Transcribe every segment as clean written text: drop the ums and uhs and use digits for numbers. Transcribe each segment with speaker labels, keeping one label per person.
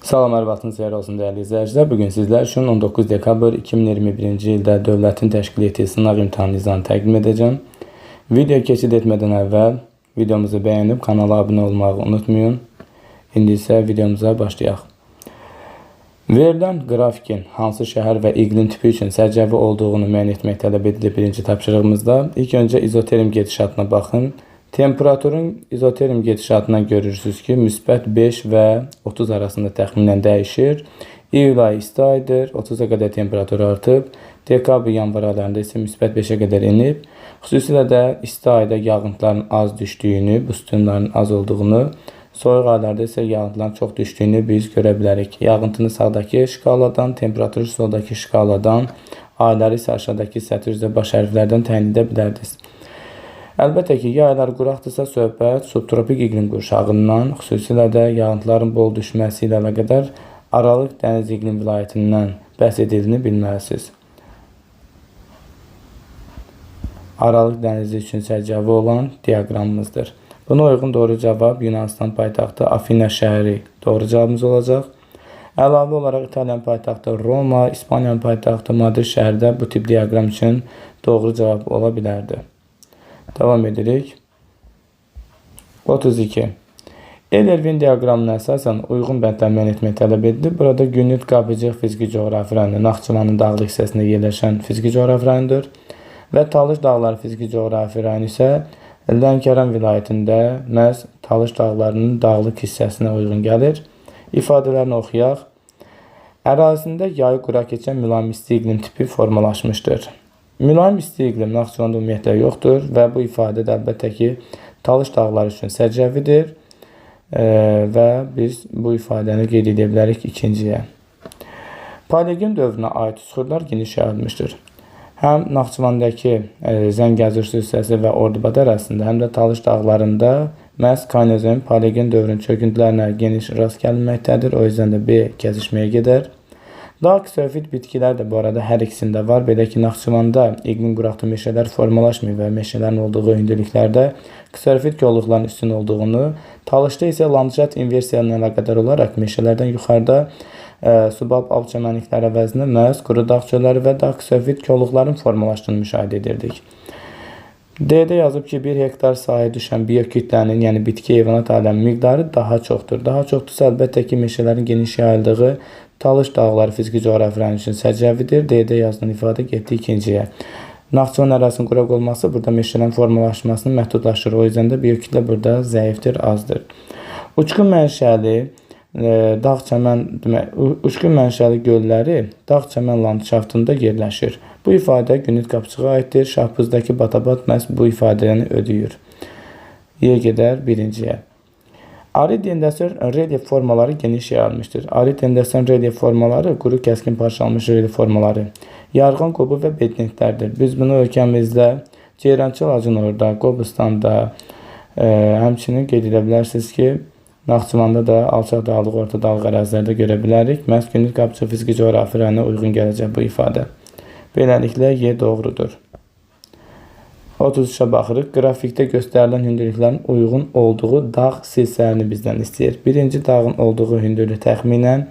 Speaker 1: Salam, hər vaxtınız xeyir olsun dəyərli izləyicilər. Bugün sizlər üçün 19 dekabr 2021-ci ildə dövlətin təşkil etdiyi sınaq imtahan nizamını təqdim edəcəm. Videoya keçid etmədən əvvəl videomuzu bəyənib kanala abunə olmağı unutmayın. İndi isə videomuza başlayaq. Verilən qrafikin hansı şəhər və iqlim tipi üçün səciyyəvi olduğunu müəyyən etmək tələb edilir birinci tapşırığımızda. İlk öncə izoterm gedişatına baxın. Temperaturun izoterm gedişatından görürsünüz ki, müsbət 5 və 30 arasında təxminən dəyişir. İyul ayı isti aydır, 30-a qədər temperatur artıb. Dekabr, yanvar aylarında isə müsbət 5-ə qədər inib. Xüsusilə də isti ayda yağıntıların az düşdüyünü, bu sütunların az olduğunu, soyuq aylarda isə yağıntıların çox düşdüyünü biz görə bilərik. Yağıntını sağdakı şkaladan, temperaturu soldakı şkaladan, ayları isə aşağıdakı sətr üzrə baş hərflərdən təyin edə bilərdiniz. Əlbəttə ki, yaylar quraqdırsa söhbət subtropik iqlim qurşağından, xüsusilə də yağıntıların bol düşməsi ilə əlaqədar Aralıq dəniz iqlim vilayətindən bəhs edildiyini bilməlisiniz. Aralıq dənizi üçün səciyyəvi olan diaqramımızdır. Buna uyğun doğru cavab Yunanistan paytaxtı Afina şəhəri doğru cavabımız olacaq. Əlavə olaraq İtalyan paytaxtı Roma, İspaniyanın paytaxtı Madrid şəhərdə bu tip diaqram üçün doğru cavab ola bilərdi. Davam edirik. 32. Ellervin diaqramına əsasən uyğun bəndlər müəyyən etmək tələb edilir. Burada Günnüt Qabıcıq fiziki coğrafi rayonu Naxçıvanın dağlıq hissəsində yerləşən fiziki coğrafi rayondur və Talış dağları fiziki coğrafi rayonu isə Lənkəran vilayətində məhz Talış dağlarının dağlıq hissəsinə uyğun gəlir. İfadələrini oxuyaq. Ərazisində yayı quraq keçən mülayim isti iqlim tipi formalaşmışdır. Mülayim isti iqlim Naxçıvanda ümumiyyətlə yoxdur və bu ifadə də əlbəttə ki, Talış dağları üçün səciyyəvidir və biz bu ifadəni qeyd edə bilərik ikinciyə. Paleogen dövrünə aid süxurlar geniş yayılmışdır. Həm Naxçıvandakı Zəngəzur hissəsi və Ordubad ərazisində, həm də Talış dağlarında məhz Kaynozoin Paleogen dövrünün çöküntülərinə geniş rast gəlinməkdədir. O yüzden də B kəsişməyə gedər. Dağ ksofit bitkilər də bu arada hər ikisində var. Belə ki, Naxçıvanda iqlim quraqda meşələr formalaşmıyor və meşələrin olduğu hündürlüklərdə ksofit kolluqların üstün olduğunu, Talışda isə landşaft inversiyasına əlaqədar olaraq meşələrdən yuxarıda subab alp çəmənliklər əvəzinə məhz quru dağ çölləri və dağ ksofit kolluqların formalaşdığını müşahidə edirdik. D-də yazıb ki, 1 hektar sahəyə düşən biokütlənin, yəni bitki heyvanat aləmi miqdarı daha çoxdur. Daha çoxdursa, əlbəttə ki, meşələrin geniş yayıldığı Talış dağları fiziki coğrafi rayon üçün səciyyəvidir. D-də yazılan ifadə getdi ikinciyə. Naxçıvan ərazisinin quraq olması burada meşələrin formalaşmasını məhdudlaşdırır. O yüzden də biokütlə burada zəifdir, azdır. Uçqun mənşəli gölləri dağ çəmən landşaftında yerləşir. Bu ifadə Günnüt Qabıcığa aiddir. Şahbızdakı Batabat məhz bu ifadəni ödəyir. Y gedər birinciyə. Arid endəsən relyef formaları geniş yayılmışdır. Arid endəsən relyef formaları quru kəskin parçalanmış relyef formaları, yarğan qobu və bednetlərdir. Biz bunu ölkəmizdə Ceyrançıl Acınorda, Qobustanda, həmçinin qeyd edə bilərsiniz ki, Naxçıvanda da alçaq dağlıq, orta dağlıq ərazilərdə görə bilərik. Məhz Günnüt Qabıcıq fiziki coğrafi rayonuna uyğun gələcək bu ifadə. Beləliklə, Y doğrudur. 33-ə baxırıq. Qrafikdə göstərilən hündürlüklərin uyğun olduğu dağ silsələrini bizdən istəyir. Birinci dağın olduğu hündürlük təxminən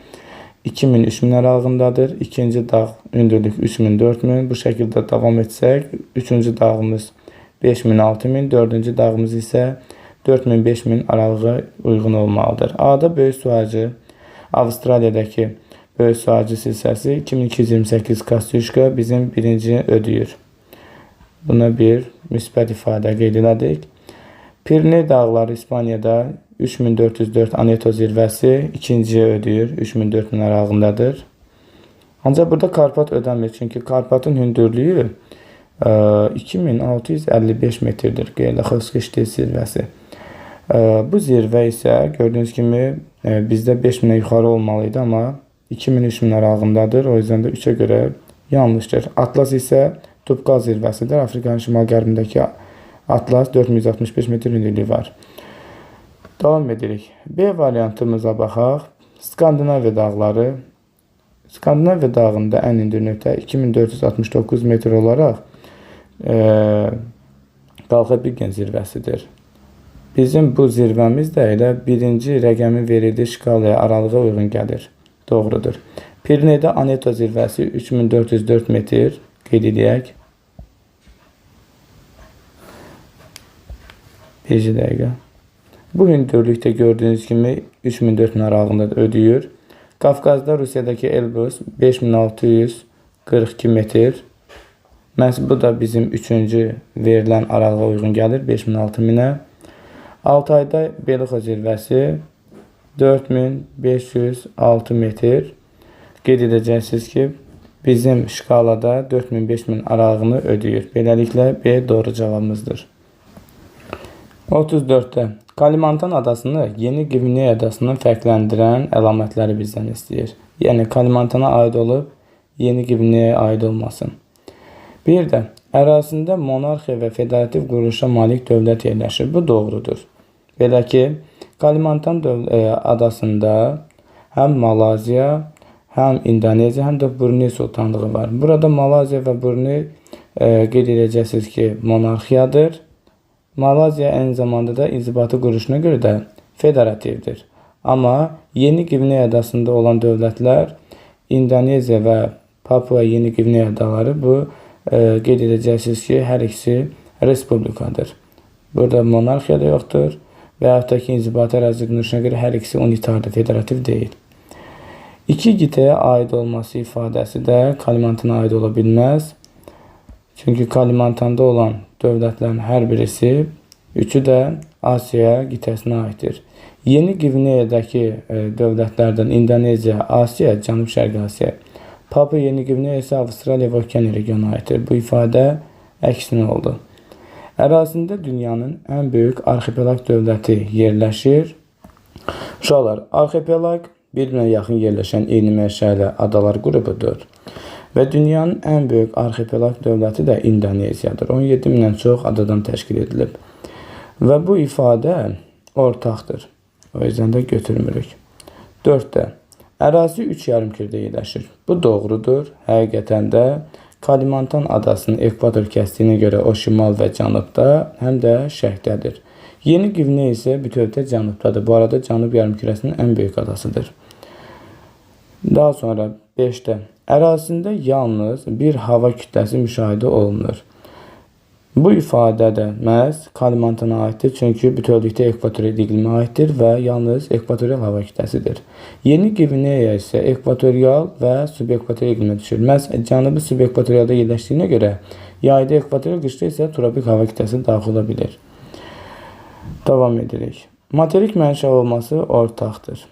Speaker 1: 2000-3000 aralığındadır. İkinci dağ hündürlük 3000-4000. Bu şəkildə davam etsək, üçüncü dağımız 5000-6000, dördüncü dağımız isə 4000-5000 aralığı uyğun olmalıdır. A-da böyük su ağacı, Avustraliyadakı böyük su ağacı silsəsi 2228 Kastyuşka bizim birinci ödəyir. Buna bir müsbət ifadə qeyd elədik. Piriney dağları İspaniyada 3404 Aneto zirvəsi ikinciyə ödəyir. 3000-4000 aralığındadır. Ancaq burada Karpat ödəmir. Çünki Karpatın hündürlüyü 2655 metrdir. Qeylaxovski zirvəsi. Bu zirvə isə gördüyünüz kimi bizdə 5000-ə yuxarı olmalıydı, amma 2000-3000 aralığındadır. O yüzden də 3-ə görə yanlışdır. Atlas isə Tupkal zirvəsidir. Afrikanın şimal-qərbindəki Atlas 4165 metr hündürlüyü var. Davam edirik. B variantımıza baxaq. Skandinaviya dağları. Skandinaviya dağında ən hündür nöqtə 2469 metr olaraq Qalxabiqen zirvəsidir. Bizim bu zirvəmiz də elə birinci rəqəmin verildiyi şkalaya, aralığa uyğun gəlir. Doğrudur. Pirineydə Aneto zirvəsi 3404 metr qeyd edək. Bir dəqiqə. Bu hündürlükdə gördüyünüz kimi 3004 aralığında ödəyir. Qafqazda Rusiyadakı Elbrus 5642 metr. Məhz bu da bizim üçüncü verilən aralığa uyğun gəlir 5600-ə. Altayda Beluxo zirvəsi 4506 metr. Qeyd edəcəksiniz ki, bizim şkalada 4000-5000 aralığını ödəyir. Beləliklə B doğru cavabımızdır. 34-də Kalimantan adasını Yeni Qvineya adasından fərqləndirən əlamətləri bizdən istəyir. Yəni Kalimantana aid olub, Yeni Qvineyaya aid olmasın. Bir də ərazisində monarxiya və federativ quruluşa malik dövlət yerləşir. Bu doğrudur. Belə ki, Kalimantan adasında həm Malaziya, həm İndoneziya, həm də Brunei sultanlığı var. Burada Malaziya və Brunei qeyd edəcəksiniz ki, monarxiyadır. Malaziya eyni zamanda da inzibati quruluşuna görə də federativdir. Amma Yeni Qvineya adasında olan dövlətlər, İndoneziya və Papua Yeni Qvineya adaları bu qeyd edəcəksiniz ki, hər ikisi respublikadır. Burada monarxiya da yoxdur və yaxud da ki, inzibati ərazi quruluşuna görə hər ikisi unitardır, federativ deyil. İki qitəyə aid olması ifadəsi də Kalimantana aid ola bilməz. Çünki Kalimantanda olan dövlətlərin hər birisi, üçü də Asiya qitəsinə aiddir. Yeni Qvineyadakı dövlətlərdən İndoneziya, Asiya, Cənub-Şərqi Asiya. Papua Yeni Qvineya isə Avstraliya və Okeaniya regionuna aiddir. Bu ifadə əksinə oldu. Ərazisində dünyanın ən böyük arxipelag dövləti yerləşir. Uşaqlar, arxipelag bir-birinə yaxın yerləşən eyni mənşəli adalar qrubudur. Və dünyanın ən böyük arxipelag dövləti də İndoneziyadır. 17 mindən çox adadan təşkil edilib. Və bu ifadə ortaqdır. O yüzden də götürmürük. 4-də ərazi 3 yarımkürdə yerləşir. Bu doğrudur. Həqiqətən də Kalimantan adasının ekvator kəsdiyinə görə o şimal və cənubda, həm də şərqdədir. Yeni Qvineya isə bütövlükdə cənubdadır. Bu arada Cənub yarımkürəsinin ən böyük adasıdır. Daha sonra 5-də ərazisində yalnız bir hava kütləsi müşahidə olunur. Bu ifadə də məhz Kalimantana aiddir, çünki bütövlükdə ekvatorial iqlimə aiddir və yalnız ekvatorial hava kütləsidir. Yeni Qvineya isə ekvatorial və subekvatorial iqlimə düşür. Məhz cənubi subekvatorialda yerləşdiyinə görə yayda ekvatorial, qışda isə tropik hava kütləsi daxil ola bilir. Davam edirik. Materik mənşə olması ortaqdır.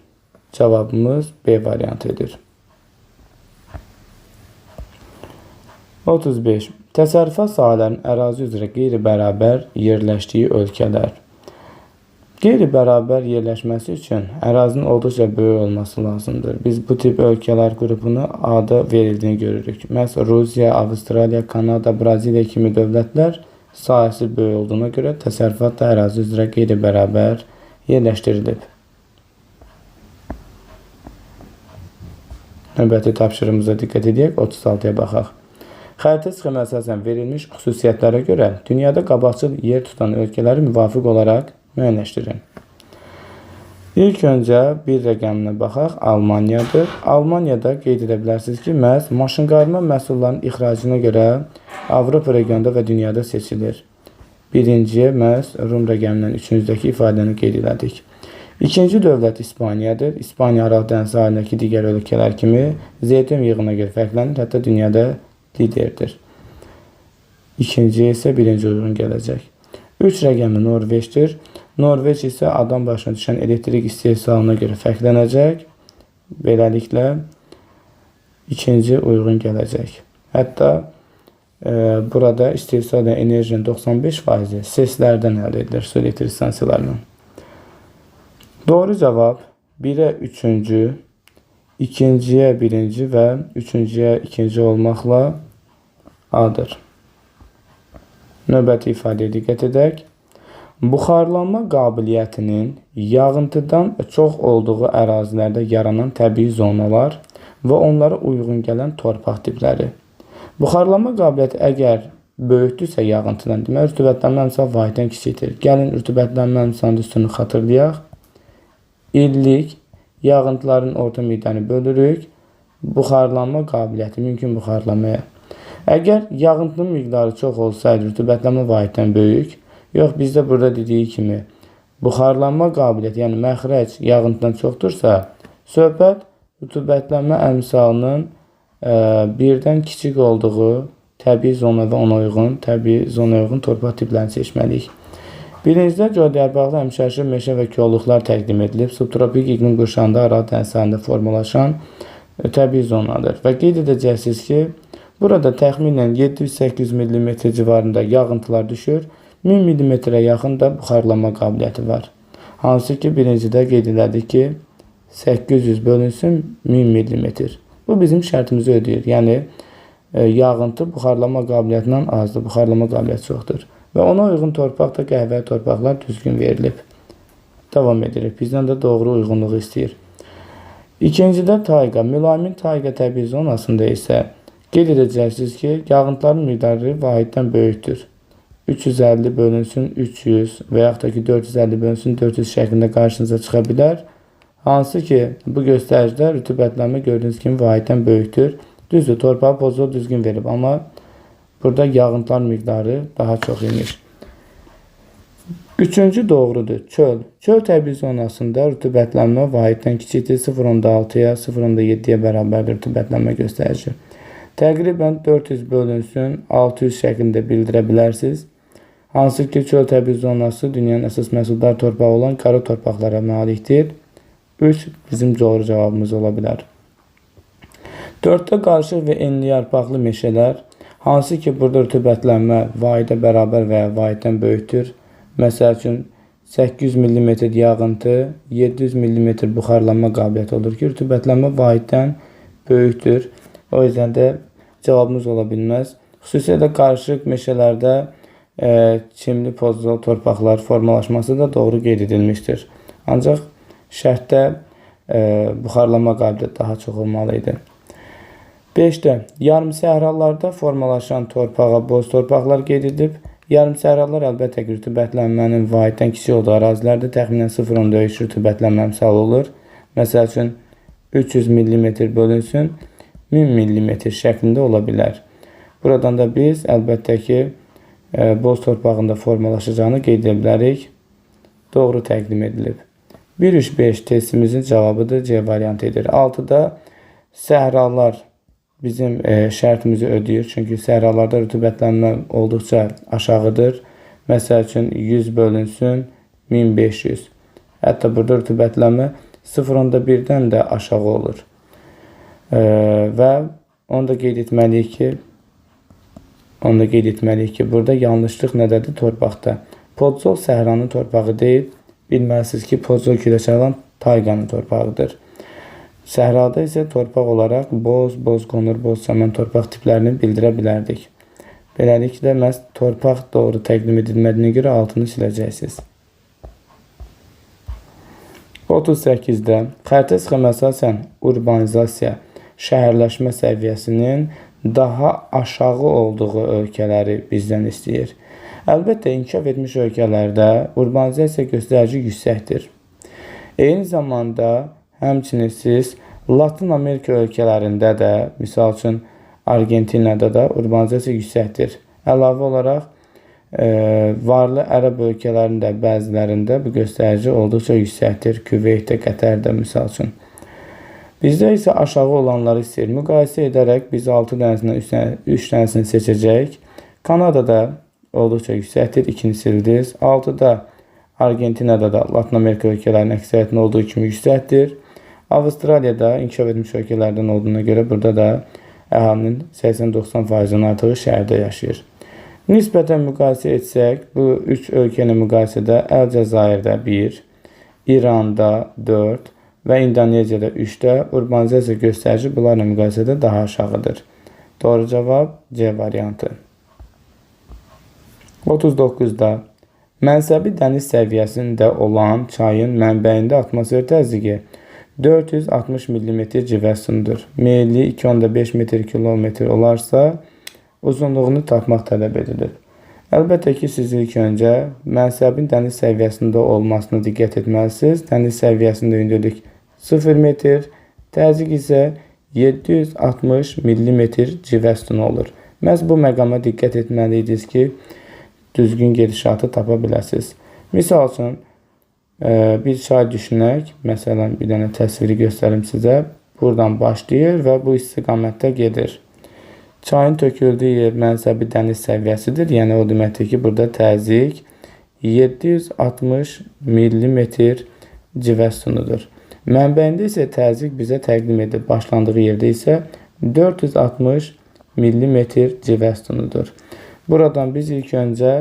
Speaker 1: Cavabımız B variantıdır. 35. Təsərrüfat sahələrinin ərazi üzrə qeyri-bərabər yerləşdiyi ölkələr. Qeyri-bərabər yerləşməsi üçün ərazinin olduqca böyük olması lazımdır. Biz bu tip ölkələr qrupunu adı verildiğini görürük. Məhz Rusiya, Avstraliya, Kanada, Braziliya kimi dövlətlər sahəsi böyük olduğuna görə təsərrüfat da ərazi üzrə qeyri-bərabər yerləşdirilib. Növbəti tapşırığımıza diqqət edək, 36-ya baxaq. Xəritə sxemi əsasən verilmiş xüsusiyyətlərə görə dünyada qabaqcıl yer tutan ölkələri müvafiq olaraq müəyyənləşdirin. İlk öncə bir rəqəminə baxaq, Almaniyadır. Almaniyada qeyd edə bilərsiniz ki, məhz maşınqayırma məhsullarının ixracına görə Avropa regionda və dünyada seçilir. Birinciyə məhz Rum rəqəmindən üçüncüdəki ifadəni qeyd elədik. İkinci dövlət İspaniyadır. İspaniya Araq dənizi sahilindəki digər ölkələr kimi zeytun yığına görə fərqlənir, hətta dünyada liderdir. İkinciyə isə birinci uyğun gələcək. 3 rəqəmi Norveçdir. Norveç isə adam başına düşən elektrik istehsalına görə fərqlənəcək. Beləliklə ikinci uyğun gələcək. Hətta burada istehsal edən enerjinin 95% seslərdən əldə edilir, su elektrik stansiyalarından. Doğru cavab 1-ə 3-cü, 2-ciyə 1-ci və 3-cüyə 2-ci olmaqla A-dır. Növbəti ifadəyə diqqət edək. Buxarlanma qabiliyyətinin yağıntıdan çox olduğu ərazilərdə yaranan təbii zonalar və onlara uyğun gələn torpaq tipləri. Buxarlanma qabiliyyəti əgər böyükdürsə yağıntıdan, demək rütubətlənmə əmsalı vahiddən kiçikdir. Gəlin rütubətlənmə əmsalının üstünü xatırlayaq. İllik yağıntıların orta miqdarını bölürük. Buxarlanma qabiliyyəti, mümkün buxarlamaya. Əgər yağıntının miqdarı çox olsaydı, rütubətlənmə vahiddən böyük, yox bizdə burada dediyi kimi buxarlanma qabiliyyəti, yəni məxrəc yağıntıdan çoxdursa, söhbət rütubətlənmə əmsalının birdən kiçik olduğu təbii zona və ona uyğun torpaq tiplərini seçməliyik. Birincidə göllərbəğli həmişəyaşıl meşə və kolluqlar təqdim edilib, subtropik iqlim qurşağında Aral dənizlərində formalaşan təbii zonadır. Və qeyd edəcəksiniz ki, burada təxminən 700-800 mm civarında yağıntılar düşür, 1000 mm-ə yaxın da buxarlanma qabiliyyəti var. Hansı ki, birincidə qeyd elədik ki, 800 bölünsün 1000 mm. Bu bizim şərtimizi ödəyir. Yəni, yağıntı buxarlanma qabiliyyətindən azdır, buxarlanma qabiliyyəti çoxdur. Və ona uyğun torpaq da qəhvəyi torpaqlar düzgün verilib. Davam edirik. Bizdən də doğru uyğunluğu istəyir. İkincidə tayqa. Mülayim tayqa təbii zonasında isə qeyd edəcəksiniz ki, yağıntıların miqdarı vahiddən böyükdür. 350 bölünsün 300 və yaxud da ki 450 bölünsün 400 şəklində qarşınıza çıxa bilər. Hansı ki, bu göstəricidə rütubətlənmə gördüyünüz kimi vahiddən böyükdür. Düzdür, torpağı pozulu düzgün verib, amma burada yağıntılar miqdarı daha çox imiş. Üçüncü doğrudur. Çöl. Çöl təbii zonasında rütubətlənmə vahiddən kiçikdir. 0.6-ya, 0.7-yə bərabərdir rütubətlənmə göstərici. Təqribən 400 bölünsün 600 şəklində bildirə bilərsiniz. Hansı ki, çöl təbii zonası dünyanın əsas məhsuldar torpağı olan qara torpaqlara malikdir. 3 bizim doğru cavabımız ola bilər. 4-də qarışıq və enli yarpaqlı meşələr, hansı ki, burada rütubətlənmə vahidə bərabər və ya vahiddən böyükdür. Məsəl üçün, 800 mm yağıntı, 700 mm buxarlanma qabiliyyəti olur ki, rütubətlənmə vahiddən böyükdür. O yüzden də cavabımız ola bilməz. Xüsusilə də qarışıq meşələrdə çimli pozlu torpaqlar formalaşması da doğru qeyd edilmişdir. Ancaq şərtdə buxarlanma qabiliyyəti daha çox olmalı idi. 5-də yarım səhralarda formalaşan torpağa boz torpaqlar qeyd edilib. Yarım səhralar əlbəttə ki, rütubətlənmənin vahiddən kiçik olduğu ərazilərdə təxminən 0.3 rütubətlənmə əmsalı olur. Məsəl üçün 300 mm bölünsün 1000 mm şəklində ola bilər. Buradan da biz əlbəttə ki, boz torpağında formalaşacağını qeyd edə bilərik. Doğru təqdim edilib. 1-3-5 testimizin cavabıdır. C variantı edir. 6-da səhralar bizim şərtimizi ödəyir. Çünki səhralarda rütubətlənmə olduqca aşağıdır. Məsəl üçün 100 bölünsün 1500. Hətta burada rütubətlənmə 0.1-dən də aşağı olur. Və onu da qeyd etməliyik ki, burada yanlışlıq nədədir? Torpaqda. Podzol səhranın torpağı deyil. Bilməlisiniz ki, Podzol Küləşalan tayqanın torpağıdır. Səhrada isə torpaq olaraq boz, boz qonur, boz çəmən torpaq tiplərini bildirə bilərdik. Beləliklə, məhz torpaq doğru təqdim edilmədiyinə görə altını siləcəksiniz. 38-də xəritə sxemə əsasən urbanizasiya, şəhərləşmə səviyyəsinin daha aşağı olduğu ölkələri bizdən istəyir. Əlbəttə, inkişaf etmiş ölkələrdə urbanizasiya göstərici yüksəkdir. Eyni zamanda həmçinin siz Latin Amerika ölkələrində də, misal üçün Argentinada da urbanizasiya yüksəkdir. Əlavə olaraq varlı ərəb ölkələrində bəzilərində bu göstərici olduqca yüksəkdir. Küveytdə, Qətərdə misal üçün. Bizdə isə aşağı olanları istəyir. Müqayisə edərək biz 6 dənəsindən 3 dənəsini seçəcəyik. Kanadada olduqca yüksəkdir. 2-ni sildiniz. 6-da Argentinada da Latin Amerika ölkələrinin əksəriyyətinin olduğu kimi yüksəkdir. Avstraliyada inkişaf etmiş ölkələrdən olduğuna görə burada da əhalinin 80-90%-dən artığı şəhərdə yaşayır. Nisbətən müqayisə etsək, bu 3 ölkəni müqayisədə Əlcəzairdə 1, İranda 4 və İndoneziyada 3-də urbanizasiya göstərici bunlarla müqayisədə daha aşağıdır. Doğru cavab C variantı. 39-da mənsəbi dəniz səviyyəsində olan çayın mənbəyində atmosfer təzyiqi 460 mm civə sundur. Meyilli 2.5 metr kilometr olarsa, uzunluğunu tapmaq tələb edilir. Əlbəttə ki, siz ilk öncə mənsəbin dəniz səviyyəsində olmasına diqqət etməlisiniz. Dəniz səviyyəsində hündürlük 0 metr, təzyiq isə 760 mm civə sütunu olur. Məhz bu məqama diqqət etməliydiniz ki, düzgün gedişatı tapa biləsiniz. Misal üçün, bir çay düşünək. Məsələn, bir dənə təsviri göstərim sizə. Buradan başlayır və bu istiqamətdə gedir. Çayın töküldüyü yer mənsəbi dəniz səviyyəsidir. Yəni, o deməkdir ki, burada təzyiq 760 mm civə sütunudur. Mənbəyində isə təzyiq bizə təqdim edir. Başlandığı yerdə isə 460 mm civə sütunudur. Buradan biz ilk öncə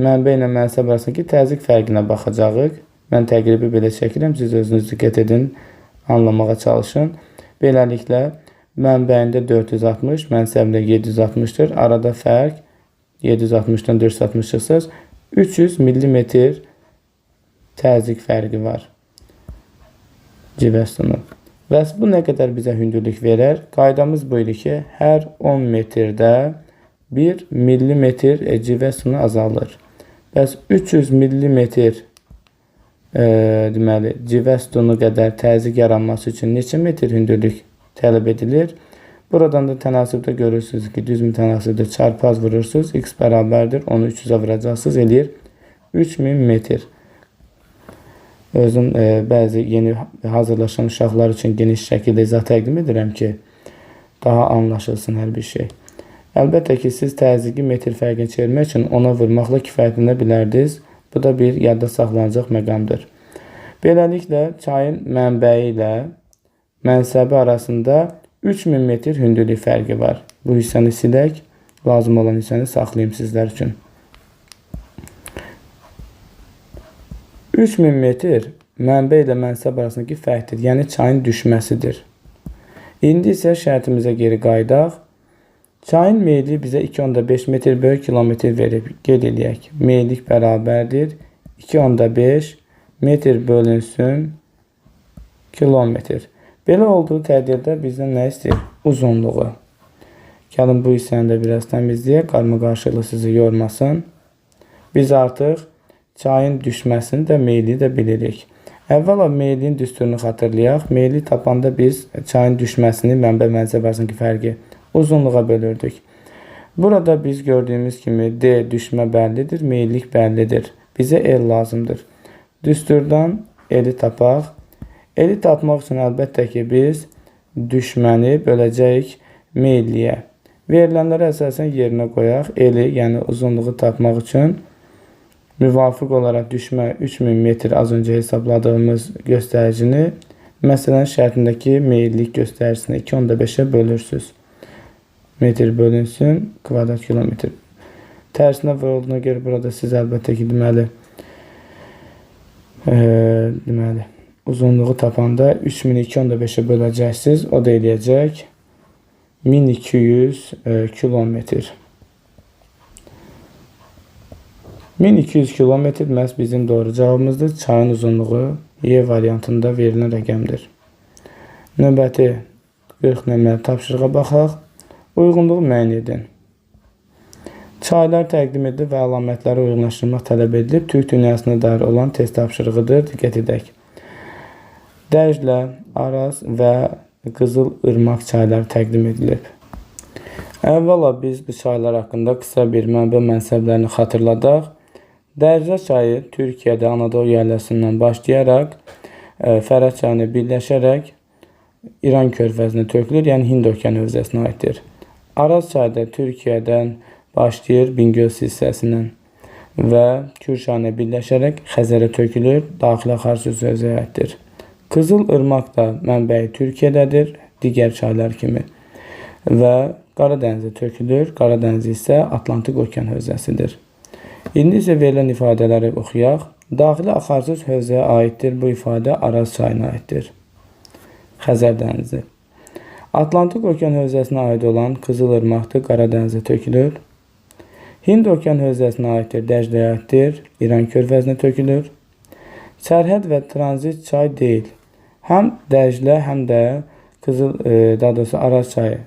Speaker 1: mənbə ilə mənsəb arasındakı təzyiq fərqinə baxacağıq. Mən təqribi belə çəkirəm. Siz özünüz diqqət edin, anlamağa çalışın. Beləliklə, mənbəyində 460, mənsəbində 760-dır. Arada fərq 760-dan 460 çıxsaz 300 mm təzyiq fərqi var. Civə sütunu. Və bu nə qədər bizə hündürlük verər? Qaydamız bu idi ki, hər 10 metrdə 1 millimetr civə sütunu azalır. Bəs 300 millimetr deməli, civə sütunu qədər təzyiq yaranması üçün neçə metr hündürlük tələb edilir? Buradan da tənasibdə görürsünüz ki, düz mütənasibdə çarpaz vurursunuz. X bərabərdir. Onu 300-ə vuracaqsınız. Eləyir 3000 metr. Özüm bəzi yeni hazırlaşan uşaqlar üçün geniş şəkildə izah təqdim edirəm ki, daha anlaşılsın hər bir şey. Əlbəttə ki, siz təzyiqi metr fərqini çevirmək üçün ona vurmaqla kifayətlənə bilərdiniz. Bu da bir yadda saxlanacaq məqamdır. Beləliklə, çayın mənbəyi ilə mənsəbi arasında 3000 metr hündürlük fərqi var. Bu hissəni silək, lazım olan hissəni saxlayayım sizlər üçün. 3000 metr mənbə ilə mənsəb arasındakı fərqdir, yəni çayın düşməsidir. İndi isə şərtimizə geri qaydaq. Çayın meyilliyi bizə 2,5 metr bölü kilometr verib. Qeyd edək. Meyillik bərabərdir. 2,5 metr bölünsün kilometr. Belə olduğu təqdirdə bizdən nə istəyir? Uzunluğu. Gəlin bu hissəni də biraz təmizləyək. Qarma-qarşılığı sizi yormasın. Biz artıq çayın düşməsini də meyilliyi də bilirik. Əvvəla meyilliyin düsturunu xatırlayaq. Meyillik tapanda biz çayın düşməsini mənbə mənsəb arasındakı fərqi uzunluğa bölürdük. Burada biz gördüyümüz kimi D düşmə bəllidir, meyillik bəllidir. Bizə L lazımdır. Düsturdan L-i tapaq. L-i tapmaq üçün əlbəttə ki, biz düşməni böləcəyik meyilliyə. Verilənləri əsasən yerinə qoyaq. L-i, yəni uzunluğu tapmaq üçün müvafiq olaraq düşmə 3000 metr az öncə hesabladığımız göstəricini məsələn şərtindəki meyillik göstəricisini 2,5-ə bölürsünüz. Metr bölünsün kvadrat kilometr. Tərsinə vurulduğuna görə burada siz əlbəttə ki, deməli uzunluğu tapanda 3000-i 2,5-ə böləcəksiniz. O da eləyəcək 1200 kilometr. 1200 kilometr məhz bizim doğru cavabımızdır. Çayın uzunluğu Y variantında verilən rəqəmdir. Növbəti 40 nömrəli tapşırığa baxaq. Uyğunluğu müəyyən edin. Çaylar təqdim edilir və əlamətləri uyğunlaşdırmaq tələb edilir. Türk dünyasına dair olan test tapşırığıdır. Diqqət edək. Dəclə, Araz və Qızıl Irmaq çayları təqdim edilib. Əvvəla biz bu çaylar haqqında qısa bir mənbə mənsəblərini xatırladaq. Dəclə çayı Türkiyədə Anadolu yaylasından başlayaraq Fərəd çayına birləşərək İran körfəzinə tökülür, yəni Hind okeanı hövzəsinə aiddir. Araz çayı da Türkiyədən başlayır Bingöl hissəsindən və Kür çayına birləşərək Xəzərə tökülür, daxilə xarici hövzəyə aiddir. Qızıl Irmaq da mənbəyi Türkiyədədir, digər çaylar kimi və Qara dənizə tökülür. Qara dəniz isə Atlantik okean hövzəsidir. İndi isə verilən ifadələri oxuyaq. Daxili axarsız hövzəyə aiddir. Bu ifadə Araz çayına aiddir. Xəzər dənizi. Atlantik okean hövzəsinə aid olan Qızıl Irmaqdır, Qara dənizə tökülür. Hind okean hövzəsinə aiddir, Dəcləyə aiddir, İran körfəzinə tökülür. Sərhəd və tranzit çay deyil. Həm Dəclə, həm də daha doğrusu Araz çayı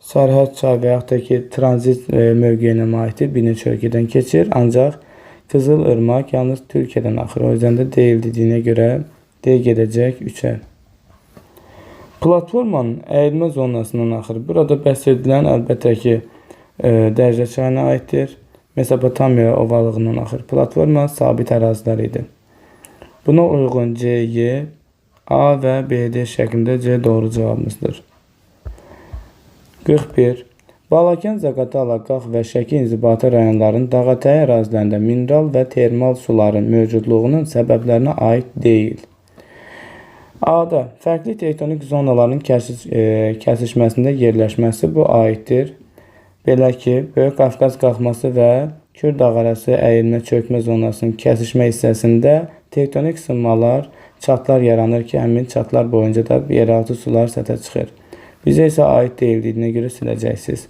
Speaker 1: Sərhəd çay və yaxud da ki, tranzit mövqeyinə malikdir. Bir neçə ölkədən keçir. Ancaq Qızıl Irmaq yalnız Türkiyədən axır. O yüzden də deyil dediyinə görə D gedəcək 3-ə. Platformanın əyilmə zonasından axır. Burada bəhs edilən əlbəttə ki, Dəclə çayına aiddir. Mesopotamiya ovalığından axır. Platforma sabit ərazilər idi. Buna uyğun C, Y, A və B, D şəklində C doğru cavabımızdır. 41. Balakən, Zaqatala, Qax və Şəki inzibati rayonlarının dağətəyi ərazilərində mineral və termal suların mövcudluğunun səbəblərinə aid deyil. A-da fərqli tektonik zonaların kəsişməsində yerləşməsi bu aiddir. Belə ki, Böyük Qafqaz qalxması və Kür dağ arası əyilmə çökmə zonasının kəsişmə hissəsində tektonik sınmalar, çatlar yaranır ki, həmin çatlar boyunca da yeraltı sular səthə çıxır. Bizə isə aid deyildiyinə görə siləcəksiniz.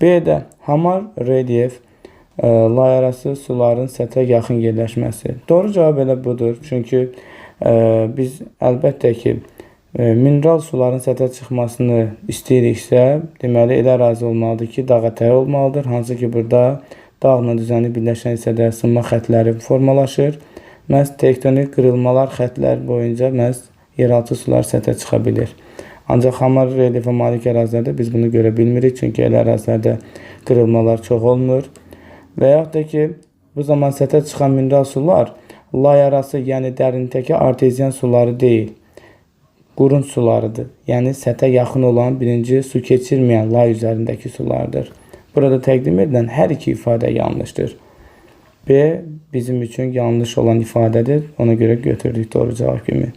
Speaker 1: B-də hamar relyef, lay arası suların səthə yaxın yerləşməsi. Doğru cavab elə budur. Çünki biz əlbəttə ki, mineral suların səthə çıxmasını istəyiriksə, deməli elə ərazi olmalıdır ki, dağətəyi olmalıdır. Hansı ki, burada dağla düzəni birləşən hissədə sınma xətləri formalaşır. Məhz tektonik qırılmalar xətlər boyunca məhz yeraltı sular səthə çıxa bilir. Ancaq hamar relyefə malik ərazilərdə biz bunu görə bilmirik. Çünki elə ərazilərdə qırılmalar çox olmur. Və yaxud da ki, bu zaman səthə çıxan mineral sular lay arası, yəni dərindəki arteziyan suları deyil, qurun sularıdır. Yəni səthə yaxın olan birinci su keçirməyən lay üzərindəki sulardır. Burada təqdim edilən hər iki ifadə yanlışdır. B bizim üçün yanlış olan ifadədir. Ona görə götürdük doğru cavab kimi.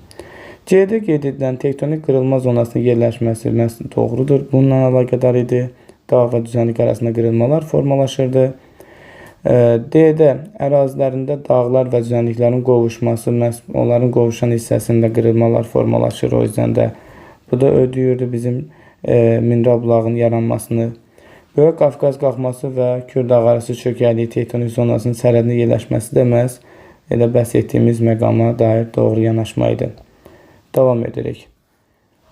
Speaker 1: C-də qeyd edilən tektonik qırılma zonasının yerləşməsi doğrudur. Bununla əlaqədar idi. Dağ və düzənlik arasında qırılmalar formalaşırdı. D-də ərazilərində dağlar və düzənliklərin qovuşması, onların qovuşan hissəsində qırılmalar formalaşır. O yüzden də bu da ödəyirdi bizim mineral bulağının yaranmasını. Böyük Qafqaz qalxması və Kür dağ arası çökəkliyi tektonik zonasının sərhədində yerləşməsi də məhz elə bəhs etdiyimiz məqama dair doğru yanaşma idi. Davam edirik.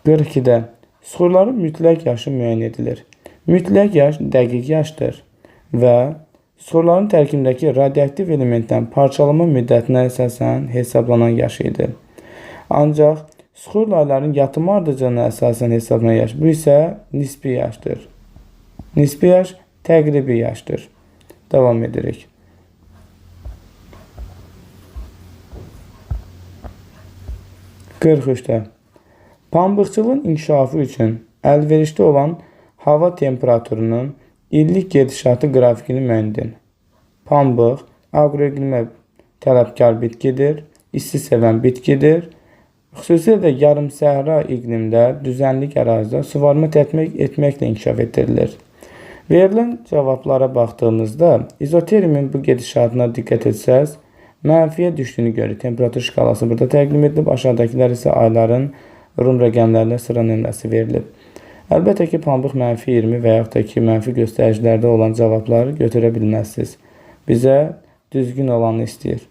Speaker 1: 42-də suxurların mütləq yaşı müəyyən edilir. Mütləq yaş dəqiq yaşdır və suxurların tərkibindəki radioaktiv elementdən parçalama müddətinə əsasən hesablanan yaş idi. Ancaq suxur laylarının yatımı ardıcılığına əsasən hesablanan yaş bu isə nisbi yaşdır. Nisbi yaş təqribi yaşdır. Davam edirik. 43-də pambıqçılığın inkişafı üçün əlverişli olan hava temperaturunun illik gedişatı qrafikini müəyyən edin. Pambıq aqroiqlimə tələbkar bitkidir, isti sevən bitkidir. Xüsusilə də yarım səhra iqlimdə, düzənlik ərazidə suvarma tətbiq etməklə inkişaf etdirilir. Verilən cavablara baxdığımızda izotermin bu gedişatına diqqət etsəz, mənfiyə düşdüyünü görür. Temperatur şkalası burada təqdim edilib. Aşağıdakılar isə ayların Rum rəqəmlərlə sıra nömrəsi verilib. Əlbəttə ki, pambıq -20 və yaxud da ki, mənfi göstəricilərdə olan cavabları götürə bilməzsiniz. Bizə düzgün olanı istəyir.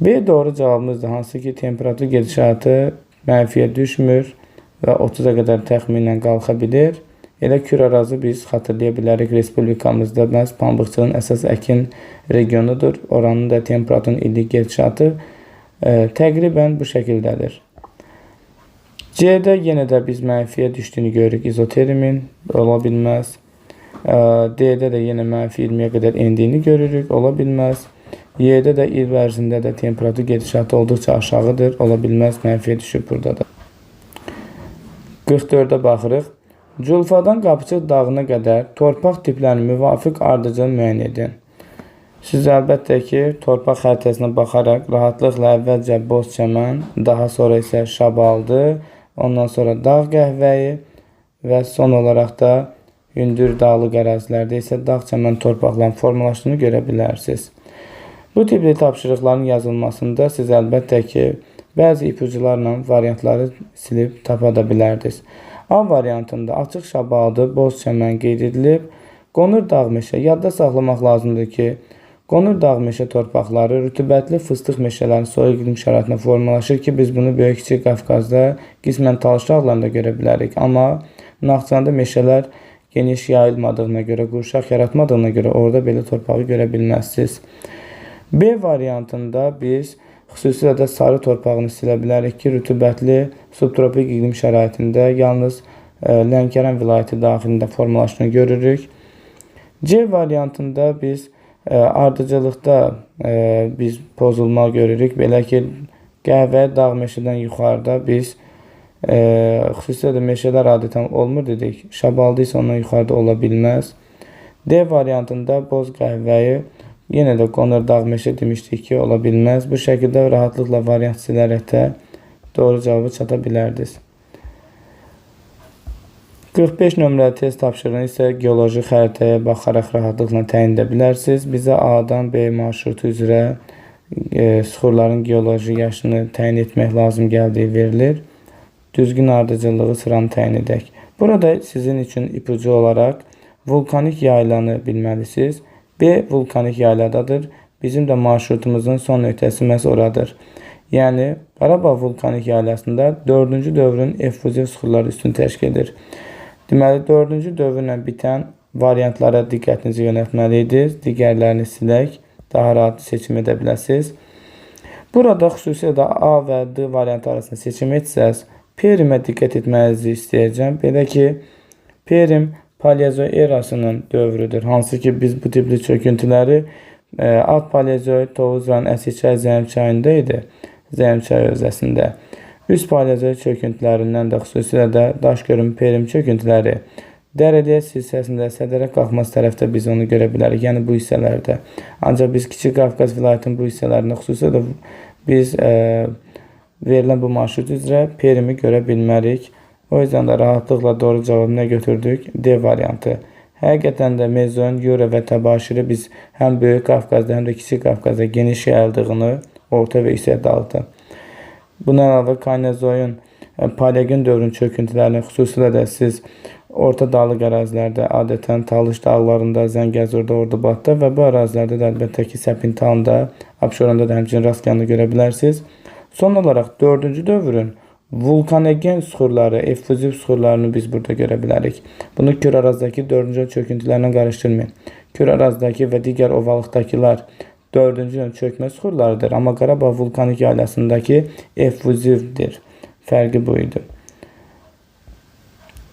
Speaker 1: B doğru cavabımızdır. Hansı ki, temperatur gedişatı mənfiyə düşmür və 30-a qədər təxminən qalxa bilir. Elə Kür ərazi biz xatırlaya bilərik. Respublikamızda məhz pambıqçılığın əsas əkin regionudur. Oranın da temperaturun illik gedişatı təqribən bu şəkildədir. C-də yenə də biz mənfiyə düşdüyünü görürük. İzotermin ola bilməz. D-də də yenə -20-yə qədər endiyini görürük. Ola bilməz. Y-də də il ərzində də temperatur gedişatı olduqca aşağıdır. Ola bilməz. Mənfiyə düşüb burada da. 44-də baxırıq. Culfadan Qapıçıq dağına qədər torpaq tiplərinin müvafiq ardıcılığını müəyyən edin. Siz əlbəttə ki, torpaq xəritəsinə baxaraq rahatlıqla əvvəlcə boz çəmən, daha sonra isə şabaldı, ondan sonra dağ qəhvəyi və son olaraq da hündür dağlıq ərazilərdə isə dağ çəmən torpaqların formalaşdığını görə bilərsiniz. Bu tipli tapşırıqların yazılmasında siz əlbəttə ki, bəzi ipucularla variantları silib tapa da bilərdiniz. A variantında açıq şabaldı, boz çəmən qeyd edilib. Qonur dağ meşə. Yadda saxlamaq lazımdır ki, qonur dağ meşə torpaqları rütubətli fıstıq meşələrin soyuq iqlim şəraitində formalaşır ki, biz bunu Böyük Kiçik Qafqazda qismən Talış dağlarında görə bilərik. Amma Naxçıvanda meşələr geniş yayılmadığına görə, qurşaq yaratmadığına görə orada belə torpağı görə bilməzsiniz. B variantında biz xüsusilə də sarı torpağını silə bilərik ki, rütubətli subtropik iqlim şəraitində yalnız Lənkəran vilayəti daxilində formalaşdığını görürük. C variantında biz ardıcıllıqda biz pozulma görürük. Belə ki, qəhvə dağ meşədən yuxarıda biz xüsusilə də meşələr adətən olmur dedik. Şabaldı isə ondan yuxarıda ola bilməz. D variantında boz qəhvəyi yenə də qonur dağ meşə demişdik ki, ola bilməz. Bu şəkildə rahatlıqla variant silərək də doğru cavabı çata bilərdiniz. 45 nömrəli test tapşırığını isə geoloji xəritəyə baxaraq rahatlıqla təyin edə bilərsiniz. Bizə A-dan B marşrutu üzrə süxurların geoloji yaşını təyin etmək lazım gəldiyi verilir. Düzgün ardıcıllığı sıranı təyin edək. Burada sizin üçün ipucu olaraq vulkanik yaylanı bilməlisiniz. B vulkanik yayladadır. Bizim də marşrutumuzun son nöqtəsi məhz oradır. Yəni, Qarabağ vulkanik yaylasında 4-cü dövrün effuziv süxurları üstün təşkil edir. Deməli, 4-cü dövrlə bitən variantlara diqqətinizi yönəltməliydiniz. Digərlərini silək, daha rahat seçim edə biləsiniz. Burada xüsusilə də A və D variantı arasında seçim etsəz, Perimə diqqət etmənizi istəyəcəm. Belə ki, Perim Paleozoy erasının dövrüdür. Hansı ki, biz bu tipli çöküntüləri alt Paleozoy, Tovuz və Əsirçay Zəyim çayında idi. Zəyim çayı özəsində. Üst Paleozoy çöküntülərindən də xüsusilə də Daşgörüm Perim çöküntüləri Dərəliyyə silsiləsində sədərə qalxması tərəfdə biz onu görə bilərik. Yəni bu hissələrdə. Ancaq biz Kiçik Qafqaz vilayətinin bu hissələrində xüsusilə də biz verilən bu marşrut üzrə Perimi görə bilmərik. O yüzden də rahatlıqla doğru cavabı nə götürdük? D variantı. Həqiqətən də Mezoen, Yura və Təbaşiri biz həm Böyük Qafqazda, həm də Kiçik Qafqazda geniş yayıldığını orta və yüksək dağıtdı. Bundan əlavə Kaynezoyun, Paleogen dövrün çöküntülərini xüsusilə də siz orta dağlıq ərazilərdə, adətən Talış dağlarında, Zəngəzurda, Ordubatda və bu ərazilərdə də əlbəttə ki, Səpintalında, Abşeronda da həmçinin rastlayanı görə bilərsiniz. Son olaraq 4-cü dövrün vulkanogen süxurları, effuziv süxurlarını biz burada görə bilərik. Bunu Kür Arazdakı 4-cü çöküntülərlə qarışdırmayın. Kür Arazdakı və digər ovalıqdakılar 4-cü çökmə süxurlarıdır. Amma Qarabağ vulkanik yaylasındakı effuzivdir. Fərqi bu idi.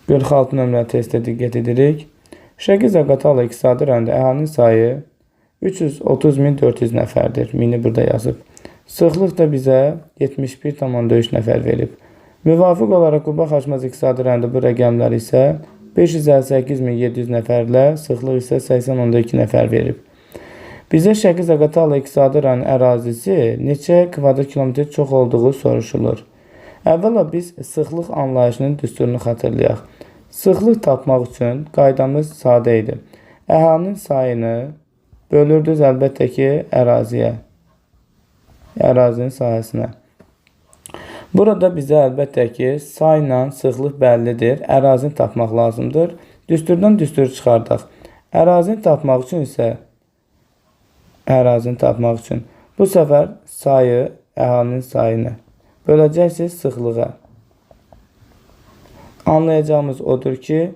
Speaker 1: 46 nömrəli testə diqqət edirik. Şəki-Zaqatala iqtisadi rayonunda əhalinin sayı 330.400 nəfərdir. Mini burada yazıb. Sıxlıq da bizə 71,3 nəfər verib. Müvafiq olaraq Quba Xaçmaz iqtisadi rayonunda bu rəqəmlər isə 558.700 nəfərlə, sıxlıq isə 80.2 nəfər verib. Bizə Şəki-Zaqatala iqtisadi rayon ərazisi neçə kvadrat kilometr çox olduğu soruşulur. Əvvəla biz sıxlıq anlayışının düsturunu xatırlayaq. Sıxlıq tapmaq üçün qaydamız sadə idi. Əhalinin sayını bölürdünüz əlbəttə ki, əraziyə, ərazinin sahəsinə. Burada bizə əlbəttə ki, sayla sıxlıq bəllidir. Ərazini tapmaq lazımdır. Düsturdan düstur çıxardaq. Ərazini tapmaq üçün isə bu səfər sayı, əhalinin sayını böləcəksiniz sıxlığa. Anlayacağımız odur ki,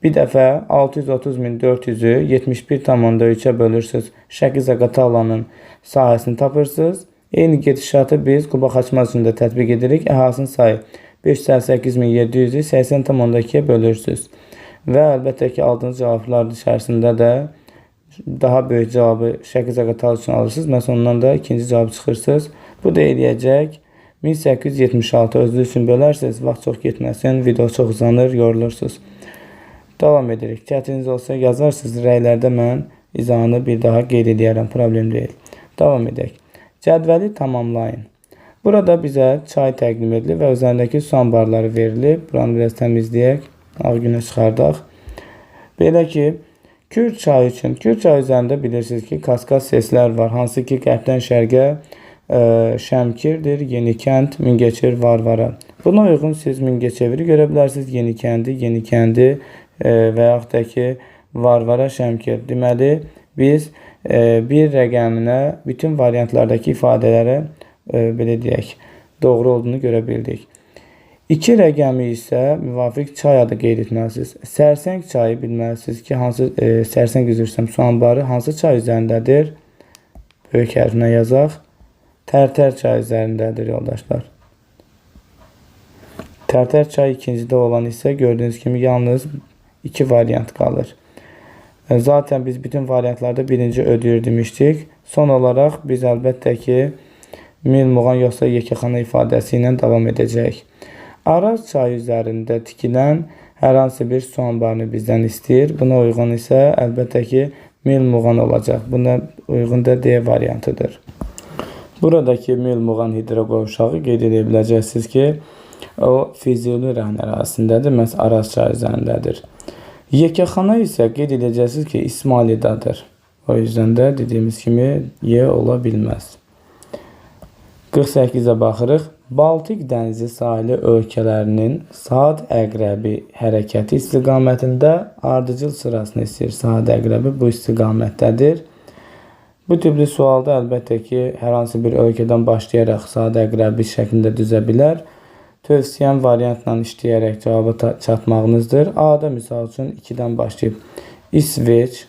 Speaker 1: bir dəfə 630.400-ü 71,3-ə bölürsünüz. Şəki-Zaqatalanın sahəsini tapırsınız. Eyni gedişatı biz Quba Xaçmaz üçün də tətbiq edirik. Əhalinin sayı 588.700-ü 80,2-yə bölürsünüz. Və əlbəttə ki, aldığınız cavablar içərisində də daha böyük cavabı Şəki-Zaqatala üçün alırsınız. Məsələn, ondan da ikinci cavabı çıxırsınız. Bu da eləyəcək 1876 özünüz üçün bölərsiniz. Vaxt çox getməsin, video çox uzanır, yorulursunuz. Davam edirik. Çətiniz olsa yazarsınız. Rəylərdə mən izahını bir daha qeyd edərəm. Problem deyil. Davam edək. Cədvəli tamamlayın. Burada bizə çay təqdim edilir və üzərindəki su anbarları verilib. Buranı biraz təmizləyək. Ağ günə çıxardaq. Belə ki, Kür çayı üçün, Kür çayı üzərində bilirsiniz ki, kaskad seslər var. Hansı ki, qərbdən şərqə Şəmkirdir, Yenikənd, Mingəçevir, Varvara. Buna uyğun siz Mingəçeviri görə bilərsiniz. Yenikəndi və yaxud da ki, Varvara, Şəmkir. Deməli, biz bir rəqəminə bütün variantlardakı ifadələrə belə deyək, doğru olduğunu görə bildik. 2 rəqəmi isə müvafiq çay adı qeyd etməlisiniz. Sərsəng çayı bilməlisiniz ki, hansı Sərsəng üzrə su anbarı hansı çay üzərindədir? Böyük hərflə yazaq. Tərtər çayı üzərindədir yoldaşlar. Tərtər çayı ikincidə olan isə gördüyünüz kimi yalnız 2 variant qalır. Zaten biz bütün variantlarda birinci ödəyir demişdik. Son olaraq biz əlbəttə ki mil, muğan yoxsa yekəxana ifadəsi ilə davam edəcək. Araz çayı üzərində tikilən hər hansı bir su anbarını bizdən istəyir. Buna uyğun isə əlbəttə ki mil, muğan olacaq. Buna uyğun da D variantıdır. Buradakı mil, muğan hidroqovşağı qeyd edə biləcəksiniz ki, o Füzuli rəhm ərazisindədir, məhz Araz çayı üzərindədir. Yekəxana isə qeyd edəcəksiniz ki, İsmailidadır. O yüzden də dediyimiz kimi Y ola bilməz. 48-ə baxırıq. Baltik dənizi sahili ölkələrinin saat əqrəbi hərəkəti istiqamətində ardıcıl sırasını istəyir. Saat əqrəbi bu istiqamətdədir. Bu tipli sualda əlbəttə ki, hər hansı bir ölkədən başlayaraq saat əqrəbi şəklində düzə bilər. Tövsiyəm variantla işləyərək cavaba çatmağınızdır. A-da misal üçün 2-dən başlayıb İsveç,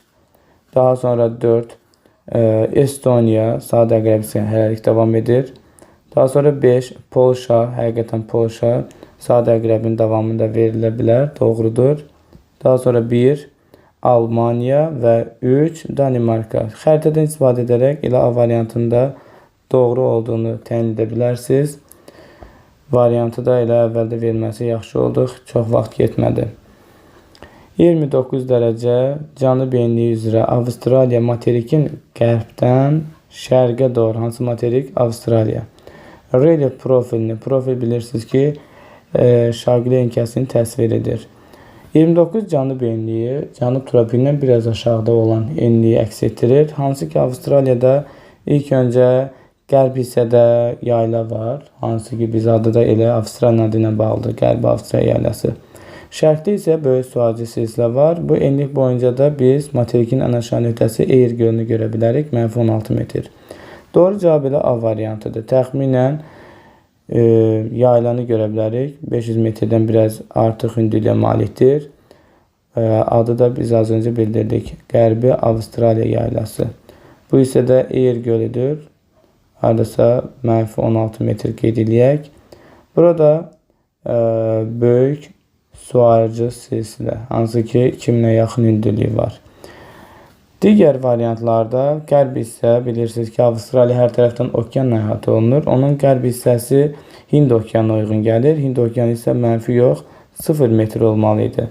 Speaker 1: daha sonra 4, Estoniya, saat əqrəbi hələlik davam edir. Daha sonra 5, Polşa, həqiqətən Polşa saat əqrəbinin davamında verilə bilər, doğrudur. Daha sonra 1, Almanya və 3, Danimarka. Xəritədən istifadə edərək elə A variantında doğru olduğunu təyin edə bilərsiniz. Variantı da elə əvvəldə verməsi yaxşı olduq, çox vaxt getmədi. 29 dərəcə cənub enliyi üzrə Avstraliya materikin qərbdən şərqə doğru. Hansı materik? Avstraliya. Relief profilini, profil bilirsiniz ki, şaqli enkəsini təsvir edir. 29 cənub enliyi, cənub tropikindən biraz aşağıda olan enliyi əks etdirir. Hansı ki, Avstraliyada ilk öncə qərb hissədə yayla var. Hansı ki, biz adı da elə Avstraliya adı ilə bağlıdır, Qərbi Avstraliya yaylası. Şərqdə isə böyük sualcı silsilə var. Bu enlik boyunca da biz materikin ən aşağı nöqtəsi Eir gölünü görə bilərik, -16 metr. Doğru cavab elə A variantıdır. Təxminən yaylanı görə bilərik. 500 metrdən biraz artıq hündürlüyə malikdir. Adı da biz az öncə bildirdik. Qərbi Avstraliya yaylası. Bu isə də Eir gölüdür. Hardasa -16 metr qeyd edək. Burada böyük su ayırıcı silsilə, hansı ki 2000-ə yaxın hündürlüyü var. Digər variantlarda qərb hissə bilirsiniz ki, Avstraliya hər tərəfdən okeanla əhatə olunur. Onun qərb hissəsi Hind okeanına uyğun gəlir. Hind okeanı isə mənfi yox, 0 metr olmalı idi.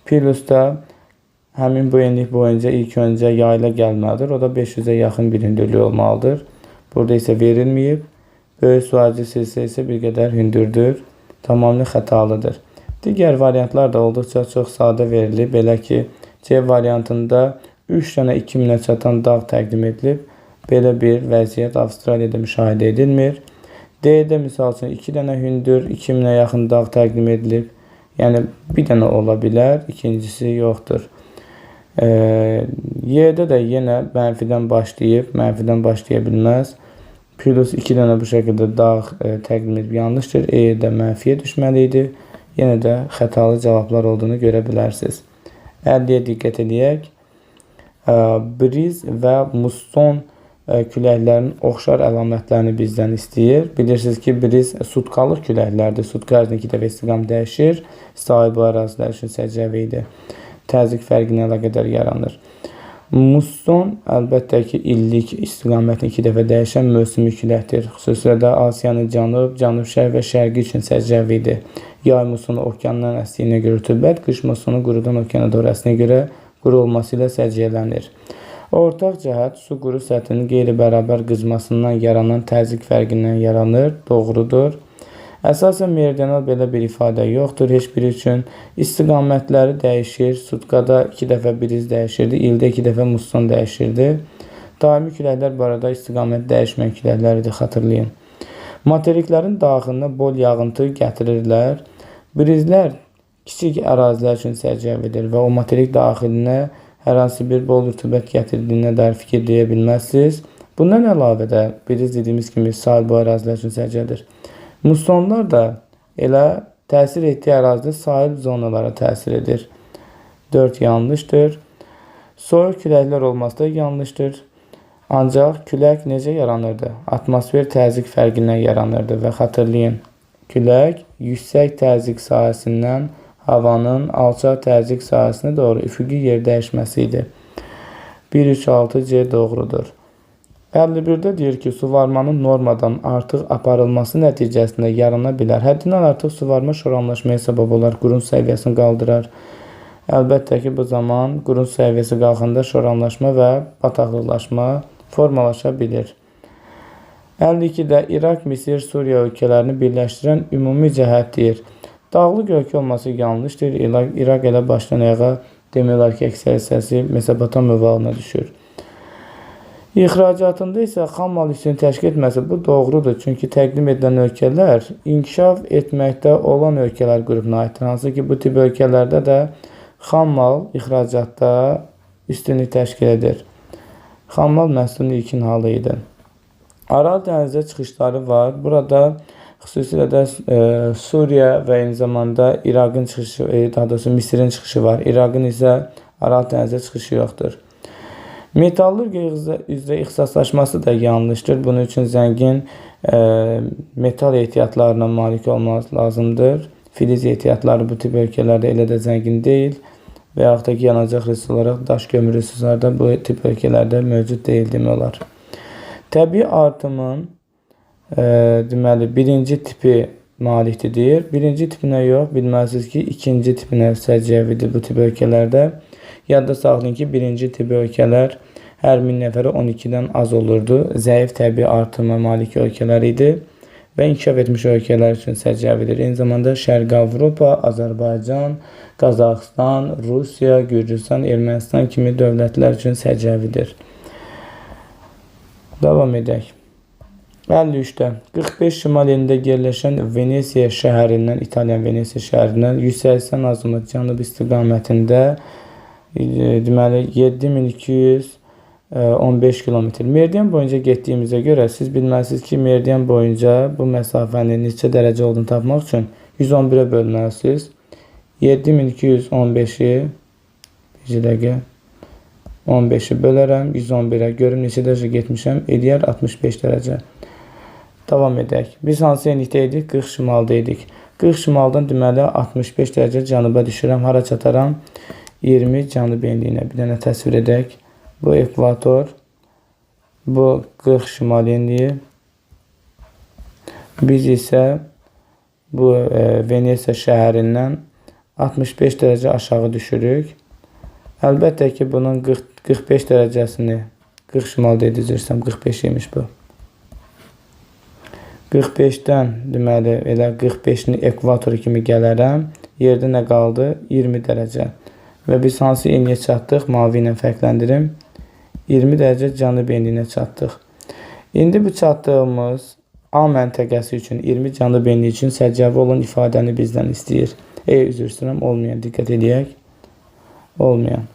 Speaker 1: Plus da həmin bu enlik boyunca ilk öncə yayla gəlməlidir. O da 500-ə yaxın bir hündürlüyü olmalıdır. Burada isə verilməyib. Böyük su ayırıcı silsilə isə bir qədər hündürdür. Tamamilə xətalıdır. Digər variantlar da olduqca çox sadə verilib. Belə ki, C variantında 3 dənə 2000-ə çatan dağ təqdim edilib. Belə bir vəziyyət Avstraliyada müşahidə edilmir. D-də misal üçün 2 dənə hündür 2000-ə yaxın dağ təqdim edilib. Yəni bir dənə ola bilər, ikincisi yoxdur. Y-də də yenə mənfidən başlayıb, mənfidən başlaya bilməz. Plus 2 dənə bu şəkildə dağ təqdim edib yanlışdır. E-də mənfiyə düşməli idi. Yenə də xətalı cavablar olduğunu görə bilərsiniz. 50-yə diqqət edək. Briz və musson küləklərinin oxşar əlamətlərini bizdən istəyir. Bilirsiniz ki, briz sutkalıq küləklərdir. Sutka ərzində 2 dəfə istiqam dəyişir. Sahil bu ərazilər üçün səciyyəvi təzyiq fərqinə əlaqədar yaranır. Musson əlbəttə ki, illik istiqamətini 2 dəfə dəyişən mövsümi küləkdir. Xüsusilə də Asiyanın cənub, cənub-şərq və şərqi üçün səciyyəvidir. Yay mussonu okeandan əsdiyinə görə rütubət, qış mussonu qurudan okeana doğru əsdiyinə görə quru olması ilə səciyyələnir. Ortaq cəhət su quru səthinin qeyri-bərabər qızmasından yaranan təzyiq fərqindən yaranır. Doğrudur. Əsasən meridianal belə bir ifadə yoxdur heç biri üçün. İstiqamətləri dəyişir. Sutkada 2 dəfə briz dəyişirdi. İldə 2 dəfə musson dəyişirdi. Daimi küləklər bu arada istiqamət dəyişməyən küləkləridir, xatırlayın. Materiklərin daxilində bol yağıntı gətirirlər. Brizlər kiçik ərazilər üçün səciyyəvidir və o materik daxilinə hər hansı bir bol rütubət gətirdiyinə dair fikir deyə bilməzsiniz. Bundan əlavə də briz dediyimiz kimi sahil bu ərazilər üçün səciyyədir. Mussonlar da elə Təsir etdiyi ərazidə sahil zonalara təsir edir. 4 yanlışdır. Soyuq küləklər olması da yanlışdır. Ancaq külək necə yaranırdı? Atmosfer təzyiq fərqindən yaranırdı və xatırlayın, külək yüksək təzyiq sahəsindən havanın alçaq təzyiq sahəsinə doğru üfüqi yer dəyişməsi idi. 1, 3, 6 C doğrudur. 51-də deyir ki, suvarmanın normadan artıq aparılması nəticəsində yarana bilər. Həddindən artıq suvarma şoranlaşmaya səbəb olar, qurun səviyyəsini qaldırar. Əlbəttə ki, bu zaman qurun səviyyəsi qalxanda şoranlaşma və bataqlıqlaşma formalaşa bilir. 52-də İraq, Misir, Suriya ölkələrini birləşdirən ümumi cəhət deyir. Dağlıq ölkə olması yanlışdır. İraq elə başdan ayağa demək olar ki, əksər hissəsi Mesopotamiya ovalığına düşür. İxracatında isə xam mal üstünü təşkil etməsi bu doğrudur. Çünki təqdim edilən ölkələr inkişaf etməkdə olan ölkələr qrupuna aiddir. Hansı ki, bu tip ölkələrdə də xam mal ixracatda üstünlük təşkil edir. Xam mal məhsulunun ilkin halı idi. Aral dənizə çıxışları var. Burada xüsusilə də Suriya və eyni zamanda İraqın çıxışı, daha doğrusu Misirin çıxışı var. İraqın isə Aral dənizə çıxışı yoxdur. Metallurgiya üzrə ixtisaslaşması da yanlışdır. Bunun üçün zəngin metal ehtiyatlarına malik olmaq lazımdır. Filiz ehtiyatları bu tip ölkələrdə elə də zəngin deyil. Və yaxud da ki, yanacaq resursu olaraq daş kömür resursları da bu tip ölkələrdə mövcud deyil demək olar. Təbii artımın deməli, birinci tipi malikdir deyir. Birinci tipinə yox, bilməlisiniz ki, ikinci tipinə səciyyəvidir bu tip ölkələrdə. Yadda saxlayın ki, birinci tipi ölkələr hər 1000 nəfərə 12-dən az olurdu. Zəif təbii artıma malik ölkələr idi və inkişaf etmiş ölkələr üçün səciyyəvidir. Eyni zamanda Şərqi Avropa, Azərbaycan, Qazaxıstan, Rusiya, Gürcüstan, Ermənistan kimi dövlətlər üçün səciyyəvidir. Davam edək. 53-də 45 şimal elində yerləşən Venesiya şəhərindən, İtalyan Venesiya şəhərindən 180 azimut cənub istiqamətində deməli 7215 kilometr. Meridian boyunca getdiyimizə görə siz bilməlisiniz ki, meridian boyunca bu məsafənin neçə dərəcə olduğunu tapmaq üçün 111-ə bölməlisiniz. 7215-i 15-i bölərəm 111-ə. Görüm neçə dərəcə getmişəm. Eləyər 65 dərəcə. Davam edək. Biz hansı enlikdə idik? 40 şimalda idik. 40 şimaldan deməli 65 dərəcə cənuba düşürəm. Hara çataram? 20 cənub enliyinə. Bir dənə təsvir edək. Bu ekvator. Bu 40 şimal enliyi. Biz isə bu Venesiya şəhərindən 65 dərəcə aşağı düşürük. Əlbəttə ki, bunun 45 dərəcəsini 40 şimalda edəcəksəm, 45 imiş bu. 45-dən deməli elə 45-ni ekvatoru kimi gələrəm. Yerdə nə qaldı? 20 dərəcə. Və biz hansı enliyə çatdıq? Mavi ilə fərqləndirim. 20 dərəcə cənub enliyinə çatdıq. İndi bu çatdığımız A məntəqəsi üçün 20 cənub enliyi üçün səciyyəvi olan ifadəni bizdən istəyir. Üzr istəyirəm, olmayan, diqqət edək. Olmayan.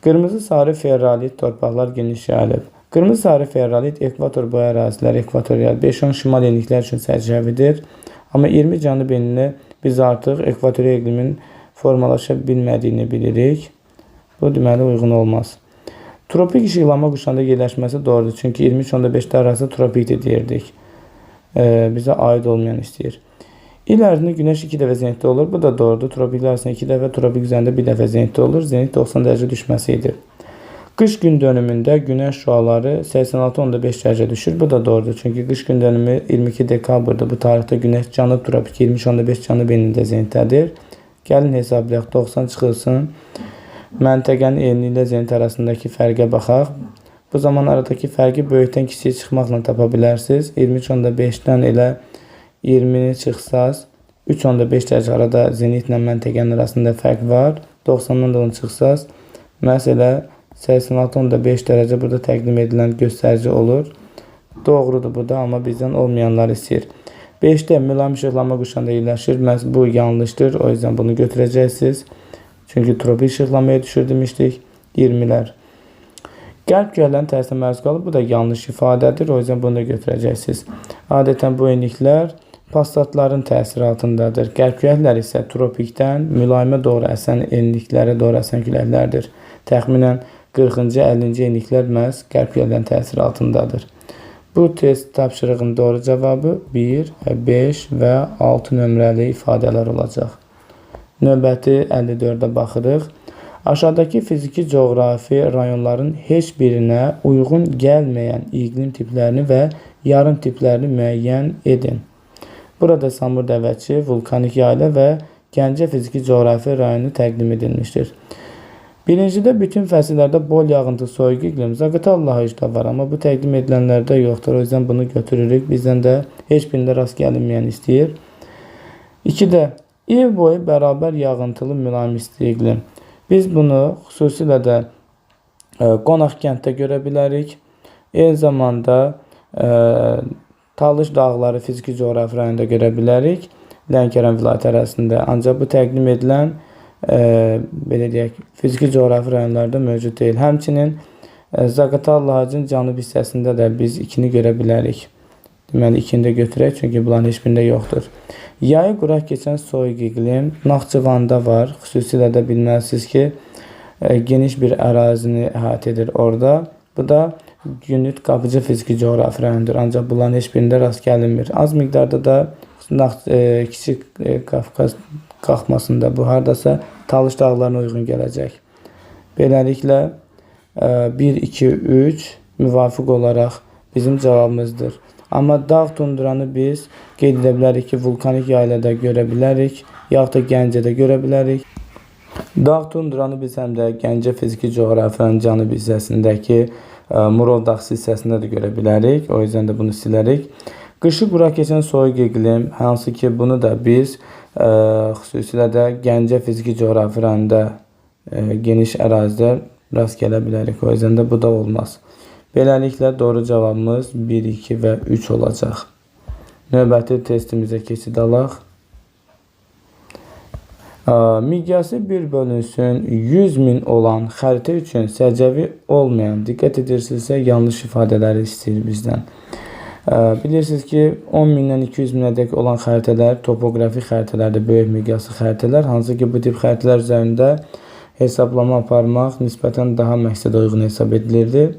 Speaker 1: Qırmızı sarı ferralit torpaqlar geniş yayılıb. Qırmızı sarı ferralit ekvator boyu ərazilər, ekvatorial 5-10 şimal enliklər üçün səciyyəvidir. Amma 20 cənub enliyinə biz artıq ekvatorial iqlimin formalaşa bilmədiyini bilirik. Bu deməli uyğun olmaz. Tropik işıqlanma quşağında yerləşməsi doğrudur. Çünki 23.5 arası tropikdir deyirdik. Bizə aid olmayan istəyir. İl ərzində günəş 2 dəfə zenitdə olur. Bu da doğrudur. Tropiklər arasında 2 dəfə, tropik üzərində 1 dəfə zenitdə olur. Zenit 90 dərəcə düşməsi idi. Qış gün dönümündə günəş şüaları 86.5 dərəcə düşür. Bu da doğrudur. Çünki qış gün dönümü 22 dekabrdır. Bu tarixdə günəş cənub tropik 23.5 cənub enliyində zenitdədir. Gəlin hesablayaq. 90 çıxılsın. Məntəqənin enliyi ilə zenit arasındakı fərqə baxaq. Bu zaman aradakı fərqi böyükdən kiçiyə çıxmaqla tapa bilərsiniz. 23.5-dən elə 20-ni çıxsaz 3.5 dərəcə arada zenitlə məntəqənin arasında fərq var. 90-dan da onu çıxsaz məsələ 86.5 dərəcə burada təqdim edilən göstərici olur. Doğrudur bu da, amma bizdən olmayanlar istəyir. 5-də mülayim işıqlanma quşağında yerləşir. Bu yanlışdır. O yüzden bunu götürəcəksiniz. Çünki tropik işıqlanmaya düşür demişdik. 20'lər. Qərb külələrinin tərsinə məruz qalıb. Bu da yanlış ifadədir. O yüzden bunu da götürəcəksiniz. Adətən bu enliklər passatların təsiri altındadır. Qərb küləkləri isə tropikdən mülayimə doğru əsən enliklərə doğru əsən küləklərdir. Təxminən 40-cı, 50-ci enliklər məhz qərb küləklərin təsiri altındadır. Bu test tapşırığın doğru cavabı 1, 5 və 6 nömrəli ifadələr olacaq. Növbəti 54-də baxırıq. Aşağıdakı fiziki coğrafi rayonların heç birinə uyğun gəlməyən iqlim tiplərini və yarım tiplərini müəyyən edin. Burada Samur Dəvəçi, vulkanik yayla və Gəncə fiziki coğrafi rayonu təqdim edilmişdir. Birincidə bütün fəsillərdə bol yağıntı, soyuq iqlim, Zaqatala Lahajda var, amma bu təqdim edilənlərdə yoxdur. O yüzdən bunu götürürük. Bizdən də heç birində rast gəlinməyən istəyir. 2-də il boyu bərabər yağıntılı mülayim isti iqlim. Biz bunu xüsusilə də Qonaq kənddə görə bilərik. Eyni zamanda Talış dağları fiziki coğrafi rayonunda görə bilərik. Lənkəran vilayəti ərazisində. Ancaq bu təqdim edilən belə deyək, fiziki coğrafi rayonlarda mövcud deyil. Həmçinin Zaqatala Lahajın cənub hissəsində də biz 2-ni görə bilərik. Deməli 2-ni də götürək, çünki bunların heç birində yoxdur. Yayı quraq keçən soyuq iqlim Naxçıvanda var. Xüsusilə də bilməlisiniz ki, geniş bir ərazini əhatə edir orada. Bu da Gündüz Qapıcı fiziki coğrafi rayondur. Ancaq bunların heç birində rast gəlinmir. Az miqdarda da Kiçik Qafqaz qalxmasında bu hardasa Talış dağlarına uyğun gələcək. Beləliklə 1, 2, 3 müvafiq olaraq bizim cavabımızdır. Amma dağ tunduranı biz qeyd edə bilərik ki, vulkanik yaylada görə bilərik, yaxud da Gəncədə görə bilərik. Dağ tunduranı biz həm də Gəncə fiziki coğrafiyanın cənub hissəsindəki Murov dağısı hissəsində də görə bilərik. O yüzden də bunu silərik. Qışı quraq keçən soyuq iqlim, hansı ki bunu da biz xüsusilə də Gəncə fiziki coğrafi rayonunda geniş ərazidə rast gələ bilərik. O yüzden də bu da olmaz. Beləliklə doğru cavabımız 1, 2 və 3 olacaq. Növbəti testimizə keçid alaq. Miqyası 1/100 100.000 olan xəritə üçün səciyyəvi olmayan, diqqət edirsinizsə yanlış ifadələri istəyir bizdən. Bilirsiniz ki, 10.000-dən 200.000-ədək olan xəritələr topoqrafik xəritələrdir, böyük miqyaslı xəritələr. Hansı ki, bu tip xəritələr üzərində hesablama aparmaq nisbətən daha məqsədə uyğun hesab edilirdi.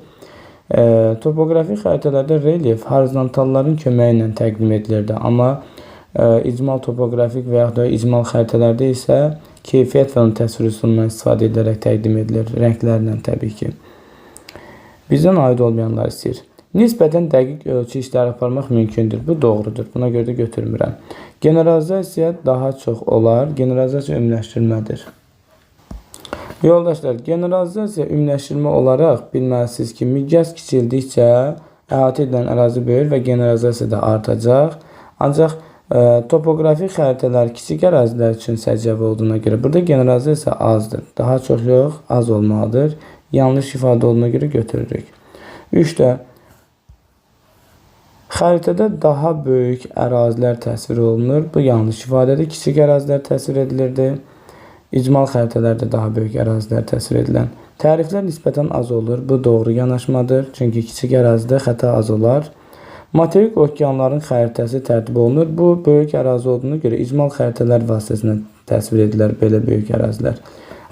Speaker 1: Topoqrafik xəritələrdə relyef horizontalların köməyi ilə təqdim edilirdi. Amma icmal topoqrafik və yaxud da icmal xəritələrdə isə keyfiyyət və onun təsvir üsulundan istifadə edilərək təqdim edilir. Rənglərlə təbii ki. Bizdən aid olmayanlar istəyir. Nisbətən dəqiq ölçü işləri aparmaq mümkündür. Bu doğrudur. Buna görə də götürmürəm. Generalizasiya daha çox olar. Generalizasiya ümumiləşdirmədir. Yoldaşlar, generalizasiya ümumiləşdirmə olaraq bilməlisiniz ki, miqyas kiçildikcə əhatə edilən ərazi böyür və generalizasiya da artacaq. Ancaq topoqrafik xəritələr kiçik ərazilər üçün səciyyəvi olduğuna görə burada generalizasiya azdır. Daha çox yox, az olmalıdır. Yanlış ifadə olduğuna görə götürürük. 3-də xəritədə daha böyük ərazilər təsvir olunur. Bu yanlış ifadədir. Kiçik ərazilər təsvir edilirdi. İcmal xəritələrdə daha böyük ərazilər təsvir edilən. Təriflər nisbətən az olur. Bu doğru yanaşmadır. Çünki kiçik ərazidə xəta az olar. Materik okeanların xəritəsi tərtib olunur. Bu böyük ərazi olduğuna görə icmal xəritələr vasitəsilə təsvir edilir belə böyük ərazilər.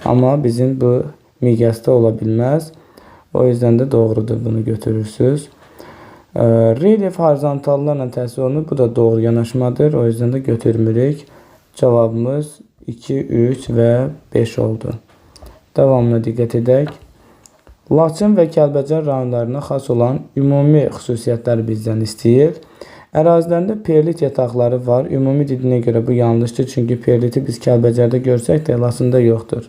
Speaker 1: Amma bizim bu miqyasda ola bilməz. O yüzden də doğrudur. Bunu götürürsünüz. Relyef horizontallarla təsvir olunur. Bu da doğru yanaşmadır. O yüzden də götürmürük. Cavabımız 2, 3 və 5 oldu. Davamına diqqət edək. Laçın və Kəlbəcər rayonlarına xas olan ümumi xüsusiyyətləri bizdən istəyir. Ərazilərində perlit yataqları var. Ümumi dediyinə görə bu yanlışdır. Çünki perliti biz Kəlbəcərdə görsək də Laçında yoxdur.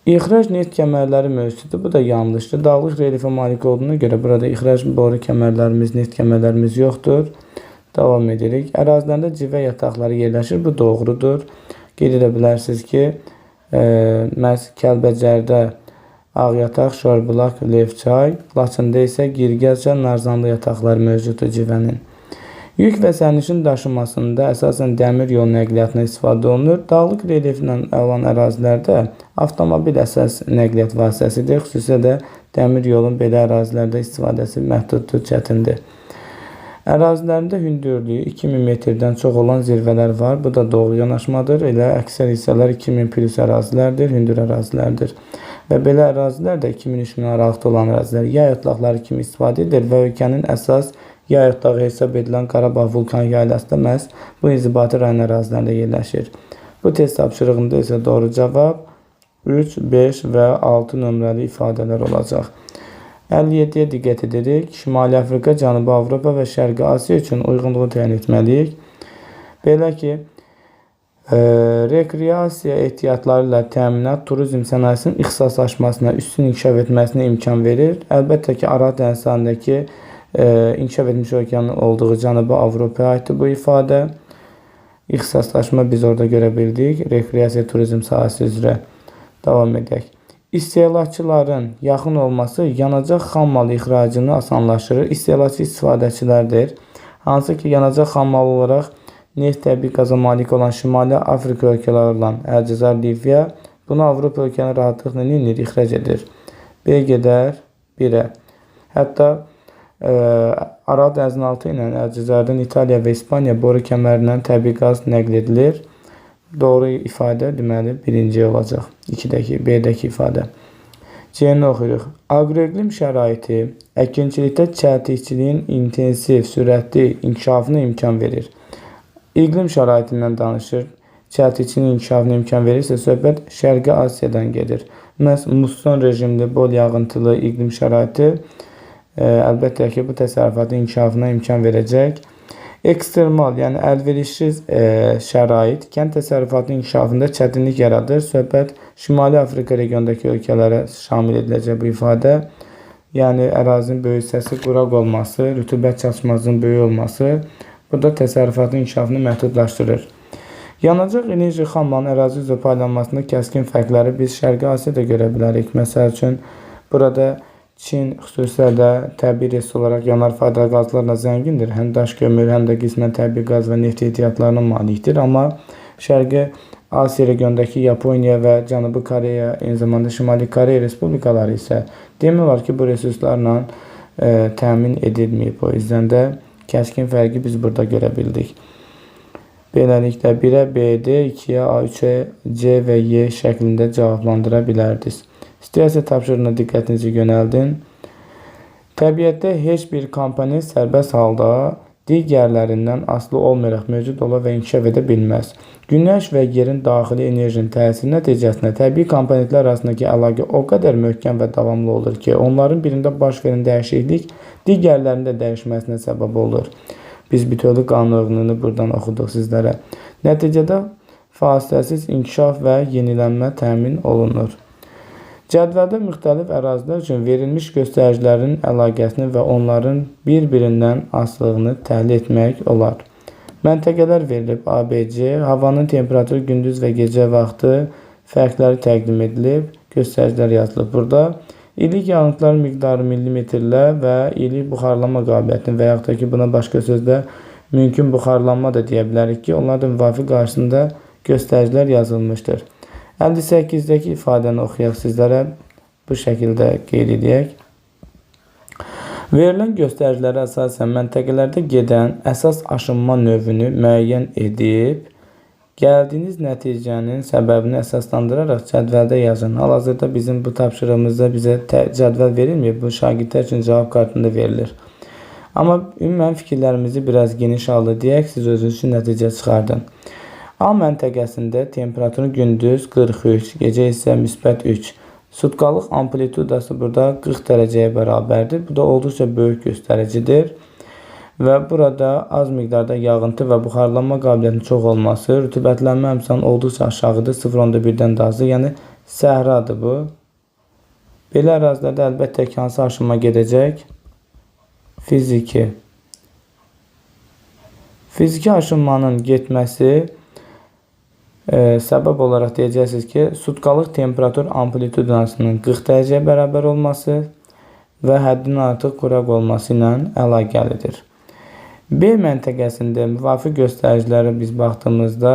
Speaker 1: İxrac neft kəmərləri mövcuddur. Bu da yanlışdır. Dağlıq relyefə malik olduğuna görə burada ixrac boru kəmərlərimiz, neft kəmərlərimiz yoxdur. Davam edirik. Ərazilərində civə yataqları yerləşir. Bu doğrudur. Qeyd edə bilərsiniz ki, məhz Kəlbəcərdə Ağyataq, Şorbulaq, Levçay, Laçında isə Girgəzcə, Narzanlı yataqlar mövcuddur civənin. Yük və sərnişin daşımasında əsasən dəmir yol nəqliyyatına istifadə olunur. Dağlıq relyeflə olan ərazilərdə avtomobil əsas nəqliyyat vasitəsidir. Xüsusilə də dəmir yolun belə ərazilərdə istifadəsi məhduddur, çətindir. Ərazilərində hündürlüyü 2000 metrdən çox olan zirvələr var. Bu da doğru yanaşmadır. Elə əksər hissələr 2000 plus ərazilərdir, hündür ərazilərdir. Və belə ərazilər də 2000-3000 aralıqda olan ərazilər yay otlaqları kimi istifadə edilir və ölkənin əsas yay otlağı hesab edilən Qarabağ vulkan yayılası da məhz bu inzibati rayon ərazilərində yerləşir. Bu test tapşırığında isə doğru cavab 3, 5 və 6 nömrəli ifadələr olacaq. 57-yə diqqət edirik. Şimali Afrika, Cənubi Avropa və Şərqi Asiya üçün uyğunluğu təyin etməliyik. Belə ki, rekreasiya ehtiyatları ilə təminat turizm sənayesinin ixtisaslaşmasına, üstün inkişaf etməsinə imkan verir. Əlbəttə ki, Aralıq dənizi sahilindəki inkişaf etmiş ölkənin olduğu Cənubi Avropaya aiddir bu ifadə. İxtisaslaşma biz orada görə bildik. Rekreasiya turizm sahəsi üzrə davam edək. İstehlakçıların yaxın olması yanacaq xam mal ixracını asanlaşdırır. İstehlakçı istifadəçilərdir. Hansı ki, yanacaq xam mal olaraq neft təbii qaza malik olan Şimali Afrika ölkələri olan Əlcəzair, Liviya bunu Avropa ölkələri rahatlıqla ixrac edir. B gedər 1-ə. Hətta Aral dənizinin altı ilə Əlcəzairdən İtaliya və İspaniya boru kəmərindən təbii qaz nəql edilir. Doğru ifadə deməli birinci olacaq. B-dəki ifadə. C-ni oxuyuruq. Aqroiqlim şəraiti əkinçilikdə çəltikçiliyin intensiv, sürətli inkişafına imkan verir. İqlim şəraitindən danışır. Çəltikçiliyin inkişafına imkan verirsə söhbət Şərqi Asiyadan gedir. Məhz musson rejimli, bol yağıntılı iqlim şəraiti əlbəttə ki, bu təsərrüfatın inkişafına imkan verəcək. Ekstremal, yəni əlverişsiz şərait kənd təsərrüfatının inkişafında çətinlik yaradır. Söhbət Şimali Afrika regionundakı ölkələrə şamil ediləcək bu ifadə. Yəni ərazinin böyük hissəsi quraq olması, rütubət çatışmazlığının böyük olması burada təsərrüfatın inkişafını məhdudlaşdırır. Yanacaq enerji xam malının ərazi üzrə paylanmasında kəskin fərqləri biz Şərqi Asiyada görə bilərik. Məsəl üçün burada Çin xüsusilə də təbii resurs olaraq yanar faydalı qazlarla zəngindir. Həm daş kömür, həm də qismən təbii qaz və neft ehtiyatlarına malikdir. Amma Şərqi Asiya regionundakı Yaponiya və Cənubi Koreya, eyni zamanda Şimali Koreya respublikaları isə demək olar ki, bu resurslarla təmin edilməyib. O yüzden də kəskin fərqi biz burada görə bildik. Beləliklə 1-ə B, D, 2-yə A, 3-ə C və Y şəklində cavablandıra bilərdiniz. Siyasi tapşırığına diqqətinizi yönəldin. Təbiətdə heç bir komponent sərbəst halda digərlərindən asılı olmayaraq mövcud ola və inkişaf edə bilməz. Günəş və yerin daxili enerjinin təsiri nəticəsində təbii komponentlər arasındakı əlaqə o qədər möhkəm və davamlı olur ki, onların birində baş verən dəyişiklik digərlərində dəyişməsinə səbəb olur. Biz bütövlük qanununu buradan oxuduq sizlərə. Nəticədə fasiləsiz inkişaf və yenilənmə təmin olunur. Cədvəldə müxtəlif ərazilər üçün verilmiş göstəricilərin əlaqəsini və onların bir-birindən asılılığını təhlil etmək olar. Məntəqələr verilib. ABC, havanın temperaturu gündüz və gecə vaxtı fərqləri təqdim edilib, göstəricilər yazılıb. Burada illik yağıntılar miqdarı millimetrlə və illik buxarlanma qabiliyyətini və yaxud da ki, buna başqa sözlə mümkün buxarlanma da deyə bilərik ki, onların müvafiq qarşısında göstəricilər yazılmışdır. 58-dəki ifadəni oxuyaq sizlərə bu şəkildə qeyd edək. Verilən göstəricilərə əsasən məntəqələrdə gedən əsas aşınma növünü müəyyən edib, gəldiyiniz nəticənin səbəbini əsaslandıraraq cədvəldə yazın. Hal-hazırda bizim bu tapşırığımızda bizə cədvəl verilməyib, bu şagirdlər üçün cavab kartında verilir. Amma ümumən fikirlərimizi biraz geniş halda deyək, siz özünüz üçün nəticə çıxardın. A məntəqəsində temperaturun gündüz 43, gecə isə müsbət 3. Sutkalıq amplitudası burada 40 dərəcəyə bərabərdir. Bu da olduqca böyük göstəricidir. Və burada az miqdarda yağıntı və buxarlanma qabiliyyətinin çox olması, rütubətlənmə əmsalının olduqca aşağıdır, 0.1-dən də azdır. Yəni səhradır bu. Belə ərazilərdə əlbəttə ki, hansı aşınma gedəcək? Fiziki. Fiziki aşınmanın getməsi səbəb olaraq deyəcəksiniz ki, sutkalıq temperatur amplitudasının 40 dərəcəyə bərabər olması və həddin artıq quraq olması ilə əlaqəlidir. B məntəqəsində müvafiq göstəricilərə biz baxdığımızda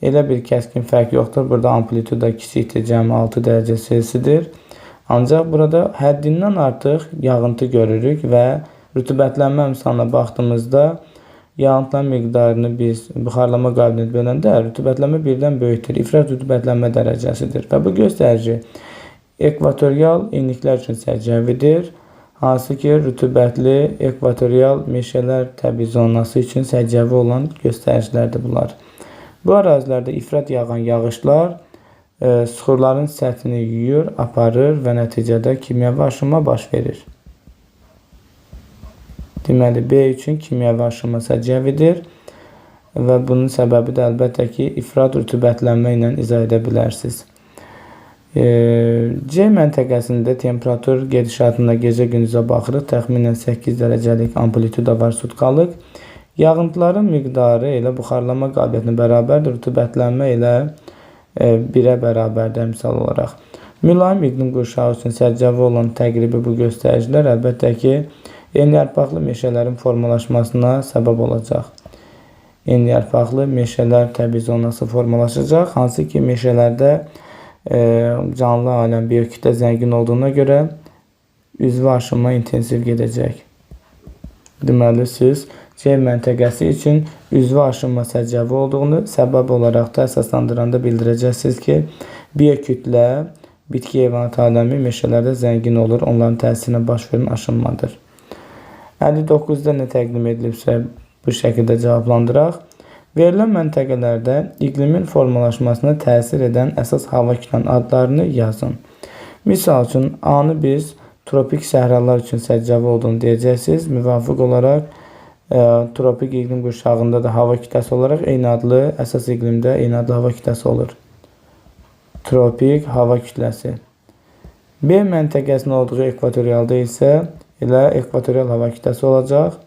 Speaker 1: elə bir kəskin fərq yoxdur. Burada amplituda kiçikdir, cəmi 6 dərəcə Selsidir. Ancaq burada həddindən artıq yağıntı görürük və rütubətlənmə misalına baxdığımızda yağıntıların miqdarını biz buxarlama qabiliyyəti böləndə rütubətlənmə birdən böyükdür. İfrat rütubətlənmə dərəcəsidir və bu göstərici ekvatorial enliklər üçün səciyyəvidir. Hansı ki, rütubətli ekvatorial meşələr təbii zonası üçün səciyyəvi olan göstəricilərdir bunlar. Bu ərazilərdə ifrat yağan yağışlar süxurların səthini yuyur, aparır və nəticədə kimyəvi aşınma baş verir. Deməli, B üçün kimyəvi aşınma səciyyəvidir və bunun səbəbi də əlbəttə ki, ifrat rütubətlənmə ilə izah edə bilərsiniz. C məntəqəsində temperatur gedişatında gecə-gündüzə baxırıq. Təxminən 8 dərəcəlik amplituda var sutkalıq. Yağıntıların miqdarı ilə buxarlama qabiliyyətinə bərabərdir. Rütubətlənmə ilə 1-ə bərabərdir misal olaraq. Mülayim iqlim qurşağı üçün səciyyəvi olan təqribi bu göstəricilər əlbəttə ki, enliyarpaqlı meşələrin formalaşmasına səbəb olacaq. Enliyarpaqlı meşələr təbii zonası formalaşacaq. Hansı ki, meşələrdə canlı aləm biokütlə zəngin olduğuna görə üzvü aşınma intensiv gedəcək. Deməli, siz C məntəqəsi üçün üzvü aşınma səciyyəvi olduğunu səbəb olaraq da əsaslandıranda bildirəcəksiniz ki, biokütlə bitki heyvanat aləmi meşələrdə zəngin olur. Onların təsirinə baş verən aşınmadır. 59-da nə təqdim edilibsə bu şəkildə cavablandıraq. Verilən məntəqələrdə iqlimin formalaşmasına təsir edən əsas hava kütlənin adlarını yazın. Misal üçün, A-nı biz tropik səhralar üçün səciyyəvi olduğunu deyəcəksiniz. Müvafiq olaraq, tropik iqlim qurşağında da hava kütləsi olaraq eyni adlı, əsas iqlimdə eyni adlı hava kütləsi olur. Tropik hava kütləsi. B məntəqəsinin olduğu ekvatorialda isə elə ekvatorial hava kütləsi olacaq.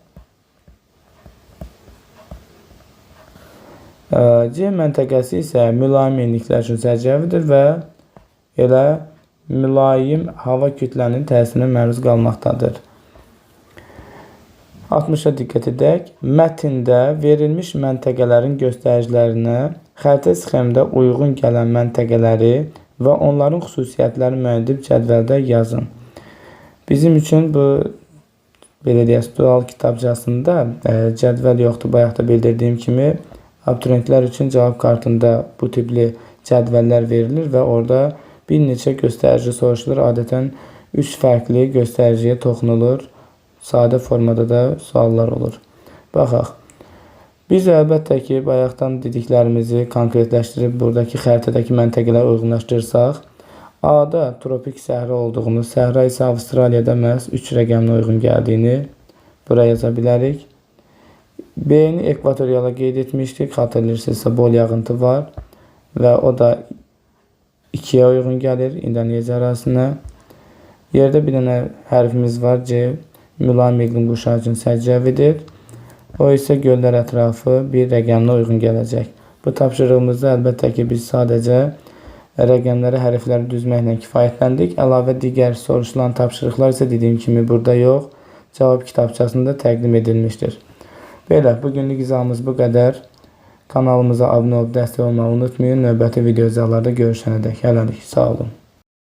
Speaker 1: C məntəqəsi isə mülayim enliklər üçün səciyyəvidir və elə mülayim hava kütlənin təsirinə məruz qalmaqdadır. 60-a diqqət edək. Mətndə verilmiş məntəqələrin göstəricilərinə xəritə sxemdə uyğun gələn məntəqələri və onların xüsusiyyətlərini müəyyən edib cədvəldə yazın. Bizim üçün bu belə deyək, sual kitabçasında cədvəl yoxdur. Bayaq da bildirdiyim kimi abituriyentlər üçün cavab kartında bu tipli cədvəllər verilir və orada bir neçə göstərici soruşulur. Adətən 3 fərqli göstəriciyə toxunulur. Sadə formada da suallar olur. Baxaq. Biz əlbəttə ki, bayaqdan dediklərimizi konkretləşdirib buradakı xəritədəki məntəqələrə uyğunlaşdırırsaq, A-da tropik səhra olduğunu, səhra isə Avstraliyada məhz 3 rəqəminə uyğun gəldiyini buraya yaza bilərik. B-ni ekvatoriala qeyd etmişdik. Xatırlayırsınızsa bol yağıntı var və o da 2-yə uyğun gəlir İndoneziya ərazisinə. Yerdə bir dənə hərfimiz var. C mülayim iqlim qurşağı üçün səciyyəvidir. O isə göllər ətrafı bir rəqəminə uyğun gələcək. Bu tapşırığımızda əlbəttə ki, biz sadəcə rəqəmləri, hərfləri düzməklə kifayətləndik. Əlavə digər soruşulan tapşırıqlar isə dediyim kimi burada yox, cavab kitabçasında təqdim edilmişdir. Belə, bugünlük izahımız bu qədər. Kanalımıza abunə olub dəstək olmağı unutmayın. Növbəti video izahlarda görüşənədək. Hələlik, sağ olun.